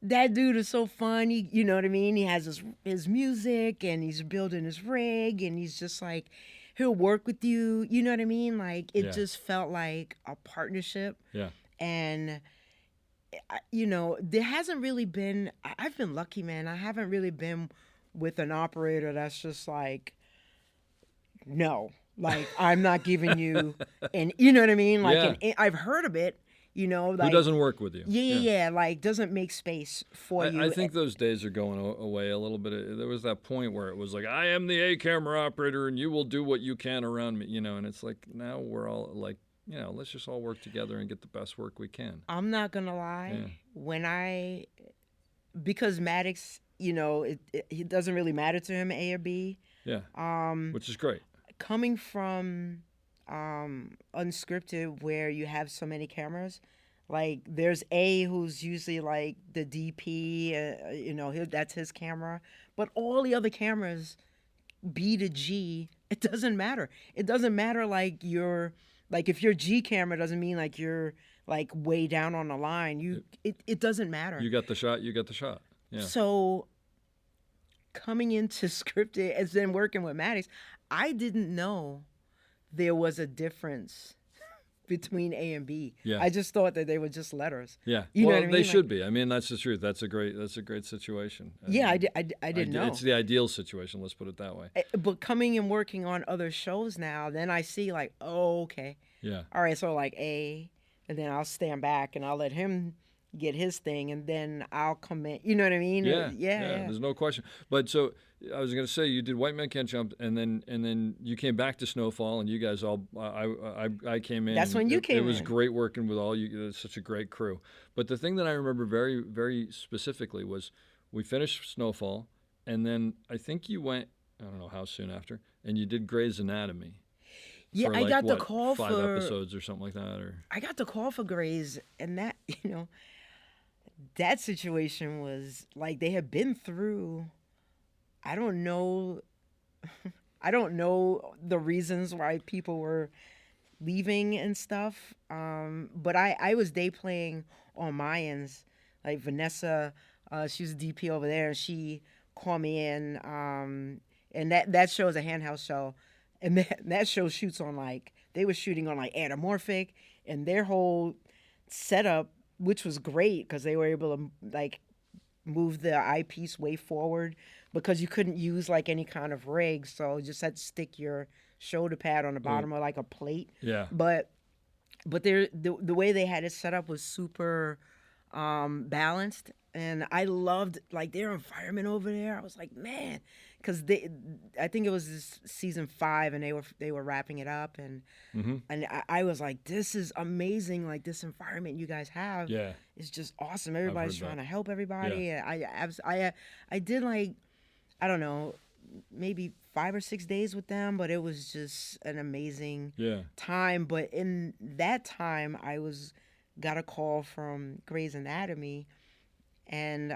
that dude is so fun. You know what I mean? He has his music, and he's building his rig, and he's just like, he'll work with you. You know what I mean? Like, it just felt like a partnership. Yeah. And there hasn't really been, I've been lucky, man. I haven't really been with an operator that's just like, no, like I'm not giving you, and you know what I mean? Like, I've heard of it, You know, Who like doesn't work with you? yeah, like doesn't make space for you. I think those days are going away a little bit. There was that point where it was like, I am the A camera operator and you will do what you can around me, you know, and it's like now we're all like, you know, let's just all work together and get the best work we can. I'm not gonna lie. Because Maddox, you know, it doesn't really matter to him, A or B. Yeah. Which is great. Coming from unscripted, where you have so many cameras, like there's A who's usually like the DP, you know, that's his camera, but all the other cameras, B to G, it doesn't matter. It doesn't matter like if your G camera doesn't mean like you're like way down on the line. It doesn't matter. You got the shot. Yeah. So coming into scripted and then working with Maddox, I didn't know there was a difference between A and B. Yeah. I just thought that they were just letters. Yeah. You know what I mean? They should be. I mean, that's the truth. That's a great situation. I didn't know. It's the ideal situation. Let's put it that way. But coming and working on other shows now, then I see like, oh, okay. Yeah. All right, so like A, and then I'll stand back and I'll let him get his thing, and then I'll come in. You know what I mean? Yeah. Yeah. There's no question. But so I was going to say, you did White Men Can't Jump, and then you came back to Snowfall, and you guys all I came in. That's when you came in. It was great working with all you. It was such a great crew. But the thing that I remember very, very specifically was we finished Snowfall, and then I think you went, I don't know how soon after, and you did Grey's Anatomy. Yeah, for I like, got the what, call 5 for episodes or something like that, or I got the call for Grey's, and that, you know, that situation was like they had been through. I don't know the reasons why people were leaving and stuff. But I was day playing on my ends. Like Vanessa, she was a DP over there, and she called me in. And that show is a handheld show. And that show shoots on they were shooting on anamorphic, and their whole setup, which was great because they were able to move the eyepiece way forward because you couldn't use any kind of rig, so you just had to stick your shoulder pad on the bottom of a plate. Yeah. But the way they had it set up was super balanced, and I loved their environment over there. I was like, man, because I think it was season 5, and they were wrapping it up, and I was like, this is amazing. This environment you guys have is just awesome. Everybody's trying to help everybody. Yeah. I did I don't know, maybe 5 or 6 days with them, but it was just an amazing time. But in that time, I got a call from Grey's Anatomy, and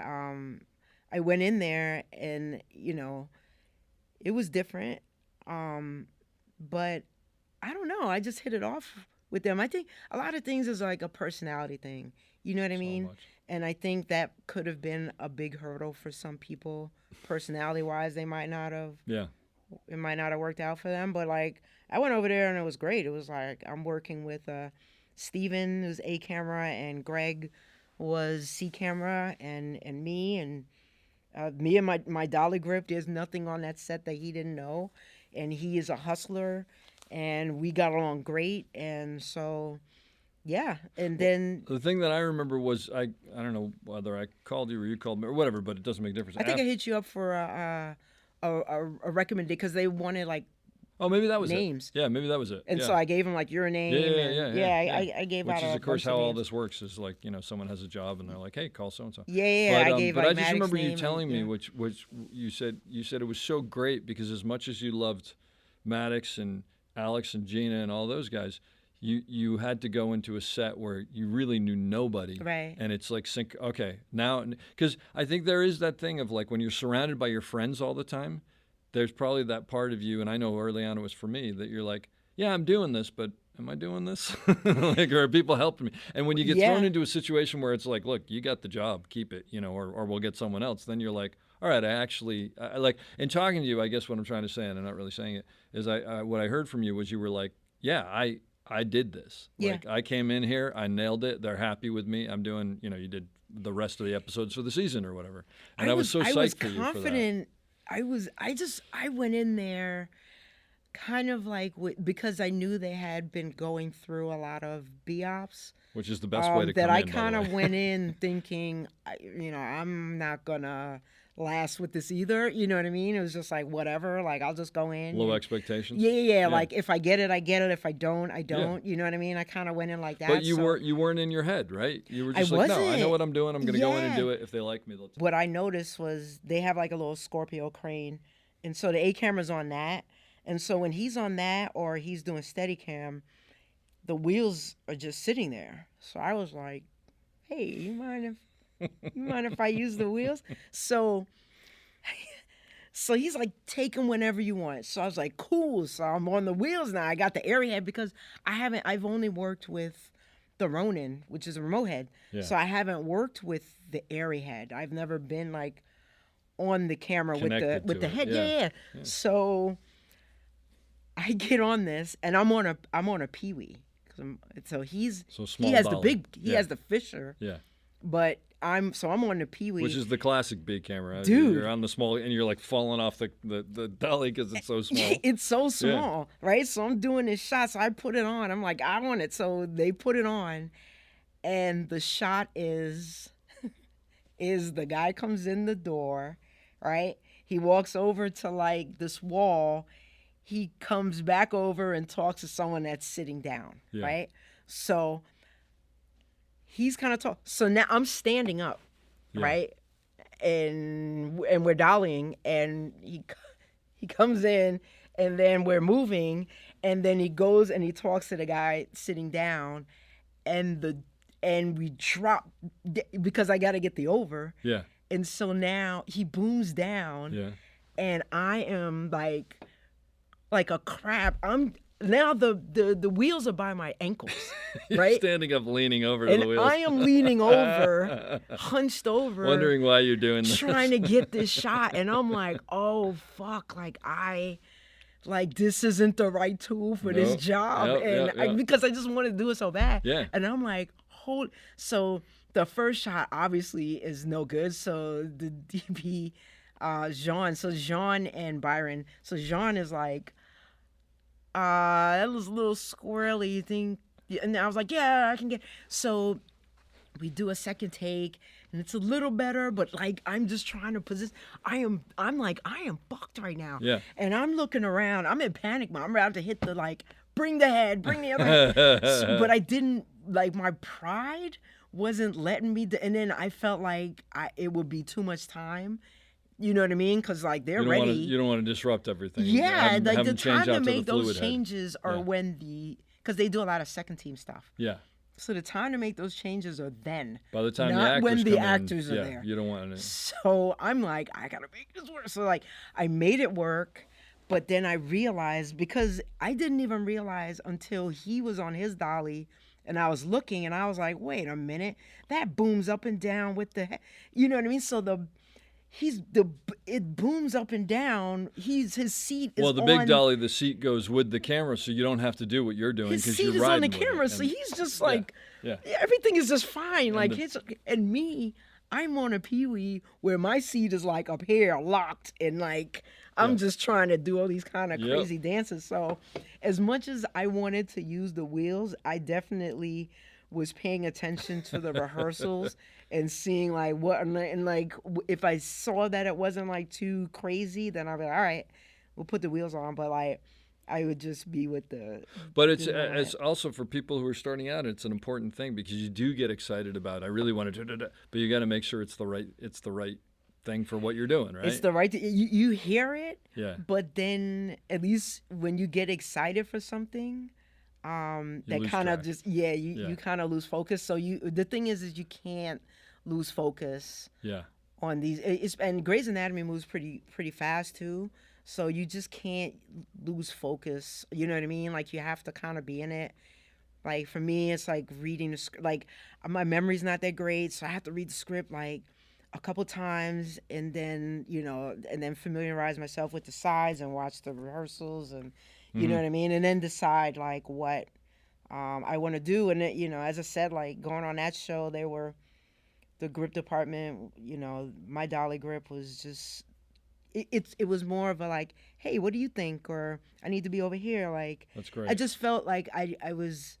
I went in there, and it was different, but I don't know, I just hit it off with them. I think a lot of things is a personality thing, you know what I mean? And I think that could have been a big hurdle for some people, personality wise. They might not have it might not have worked out for them, but I went over there and it was great. It was I'm working with Steven, who's A camera, and Greg was C camera, and me and my dolly grip. There's nothing on that set that he didn't know, and he is a hustler, and we got along great. And so yeah, and then the thing that I remember was I don't know whether I called you or you called me or whatever, but it doesn't make a difference. I think I hit you up for a recommendation because they wanted oh, maybe that was names. Yeah, maybe that was it. And so I gave him your name. I gave Which out is, of course, how all names. this works is someone has a job and they're like, hey, call so and so. Yeah, but, I gave but I just Maddox's remember you name telling me, and, which you said it was so great because as much as you loved Maddox and Alex and Gina and all those guys, you had to go into a set where you really knew nobody. Right. And it's okay, now, because I think there is that thing of when you're surrounded by your friends all the time, there's probably that part of you, and I know early on it was for me, that you're like, yeah, I'm doing this, but am I doing this? Or are people helping me? And when you get thrown into a situation where it's look, you got the job, keep it, or we'll get someone else, then you're like, all right, I in talking to you, I guess what I'm trying to say, and I'm not really saying it, is what I heard from you was you were like, yeah, I did this. Yeah. I came in here, I nailed it, they're happy with me, I'm doing, you did the rest of the episodes for the season or whatever. And I was so psyched for you for that. I went in there kind of like because I knew they had been going through a lot of BOPs. Which is the best way to that come I in, by the kind of way. went in thinking, I'm not gonna last with this either. You know what I mean? It was just like whatever. Like I'll just go in. Low expectations. Yeah. Like if I get it, I get it. If I don't, I don't. You know what I mean? I kind of went in like that. But you weren't in your head, right? You were just I like, no, I wasn't. know what I'm doing. I'm gonna go in and do it. If they like me, they'll. What I noticed was they have like a little Scorpio crane, and so the A camera's on that, and so when he's on that or he's doing Steadicam, the wheels are just sitting there. So I was like, hey, you mind if I use the wheels? So he's like, take them whenever you want. So I was like, cool. So I'm on the wheels now. I got the area head because I've only worked with the Ronin, which is a remote head. Yeah. So I haven't worked with the airy head. I've never been like on the camera Connected with the to head. it. Yeah. So I get on this and I'm on a Pee-wee. So he small has dolly. he has the Fisher. Yeah. But I'm on the Pee-wee. Which is the classic big camera. Dude. You're on the small and you're like falling off the dolly because it's so small. It's so small, right? So I'm doing this shot. So I put it on. I'm like, I want it. So they put it on. And the shot is the guy comes in the door, right? He walks over to like this wall. He comes back over and talks to someone that's sitting down, right? So he's kind of tall. So now I'm standing up, right? And we're dollying, and he comes in, and then we're moving, and then he goes and he talks to the guy sitting down, and we drop because I got to get the over. Yeah. And so now he booms down. Yeah. And I am like a crab. I'm now the wheels are by my ankles, right? You're standing up, leaning over to the wheels. I am leaning over, hunched over, wondering why you're doing this, trying to get this shot, and I'm like, oh fuck, this isn't the right tool for this job, because I just wanted to do it so bad. Yeah. And I'm like, so the first shot obviously is no good. So the DP, Jean and Byron. So Jean is like, that was a little squirrely thing. And I was like, yeah, I can get. So we do a second take, and it's a little better, but like I'm just trying to position. I am fucked right now. Yeah. And I'm looking around. I'm in panic mode. I'm about to hit the bring the head, bring the other head. But I didn't my pride wasn't letting me. And then I felt like it would be too much time. You know what I mean? Because they're ready. You don't want to disrupt everything. Yeah, the time to make those changes are because they do a lot of second team stuff. Yeah. So the time to make those changes are then. By the time not the actors are there. You don't want it. So I'm like, I gotta make this work. So I made it work, but then I realized, because I didn't even realize until he was on his dolly and I was looking and I was like, wait a minute, that booms up and down with the, you know what I mean? So it booms up and down. His seat is the big dolly, the seat goes with the camera, so you don't have to do what you're doing because you're riding. His seat is on the camera, so he's just everything is just fine. And me, I'm on a Pee-wee where my seat is up here locked, and I'm just trying to do all these kind of crazy dances. So as much as I wanted to use the wheels, I definitely was paying attention to the rehearsals and seeing if I saw that it wasn't too crazy, then I'd be like, all right, we'll put the wheels on. But I would just be with the. But it's also for people who are starting out, it's an important thing because you do get excited about I really want to do, but you got to make sure it's the right thing for what you're doing, right? It's the right thing. You hear it, but then at least when you get excited for something, that kind of just you kind of lose focus. So the thing is you can't lose focus on these. And Grey's Anatomy moves pretty fast too, so you just can't lose focus. You know what I mean? You have to kind of be in it. For me, it's reading the script. My memory's not that great, so I have to read the script a couple times, and then familiarize myself with the sides and watch the rehearsals and. You know what I mean? And then decide what I want to do. And as I said, going on that show, the grip department, my dolly grip was just, it was more of a like, hey, what do you think? Or I need to be over here. Like, That's great. I just felt like I was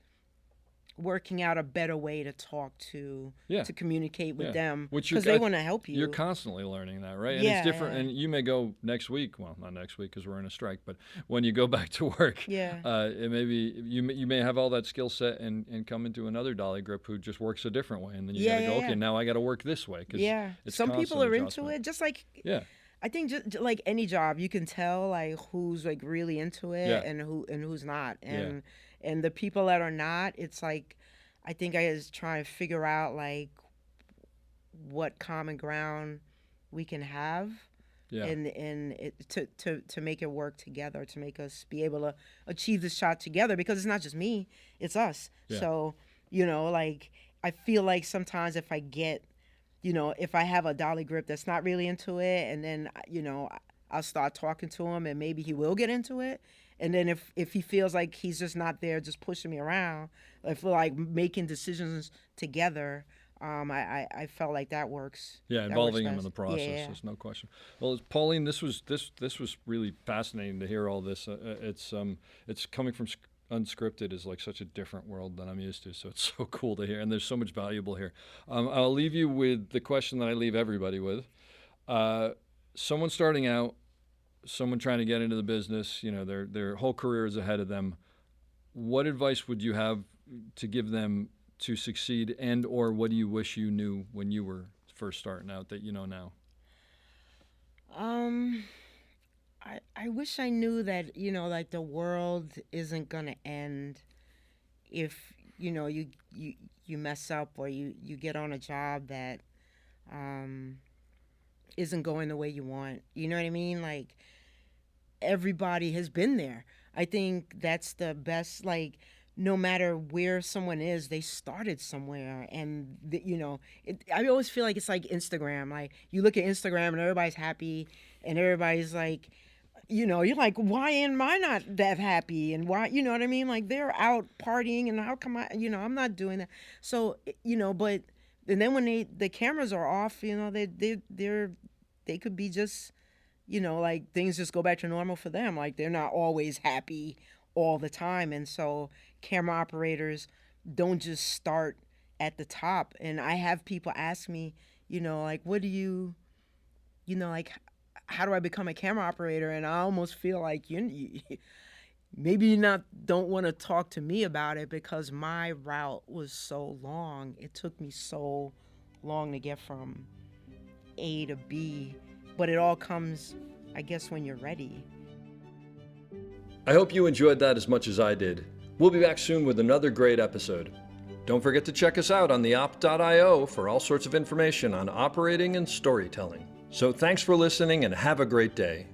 working out a better way to talk to communicate with them, because they want to help you. You're constantly learning that, right? And Yeah, it's different. yeah. And you may go next week. Well, not next week because we're in a strike. But when you go back to work, it may be you may have all that skill set and come into another dolly grip who just works a different way, and then you got to go, okay, now I got to work this way. Cause it's some people are into adjustment. it, just like I think just like any job, you can tell like who's like really into it and who's not, and the people that are not, it's like I think I was trying to figure out like what common ground we can have, and to make it work together, to make us be able to achieve this shot together, because it's not just me, it's us. So like I feel like sometimes if I get if I have a dolly grip that's not really into it, and then I'll start talking to him, and maybe he will get into it. And then if he feels like he's just not there, just pushing me around, if we're like making decisions together, I felt like that works. Yeah, involving him in the process. Yeah. There's no question. Well, Pauline, this was really fascinating to hear all this. It's coming from unscripted is like such a different world than I'm used to, so it's so cool to hear, and there's so much valuable here. I'll leave you with the question that I leave everybody with. Someone starting out, someone trying to get into the business, their whole career is ahead of them. What advice would you have to give them to succeed, and or what do you wish you knew when you were first starting out that you know now? I wish I knew that, like the world isn't gonna end if, you mess up, or you get on a job that isn't going the way you want. You know what I mean? Like, everybody has been there. I think that's the best, like, no matter where someone is, they started somewhere. And, I always feel like it's like Instagram. Like, you look at Instagram and everybody's happy, and everybody's like, you're like, why am I not that happy? And why, you know what I mean? Like, they're out partying, and how come I'm not doing that. So, but, and then when the cameras are off, they could be just, like things just go back to normal for them. Like, they're not always happy all the time. And so camera operators don't just start at the top. And I have people ask me, like, what do you, like, how do I become a camera operator? And I almost feel like maybe you don't want to talk to me about it, because my route was so long. It took me so long to get from A to B, but it all comes, I guess, when you're ready. I hope you enjoyed that as much as I did. We'll be back soon with another great episode. Don't forget to check us out on theop.io for all sorts of information on operating and storytelling. So thanks for listening, and have a great day.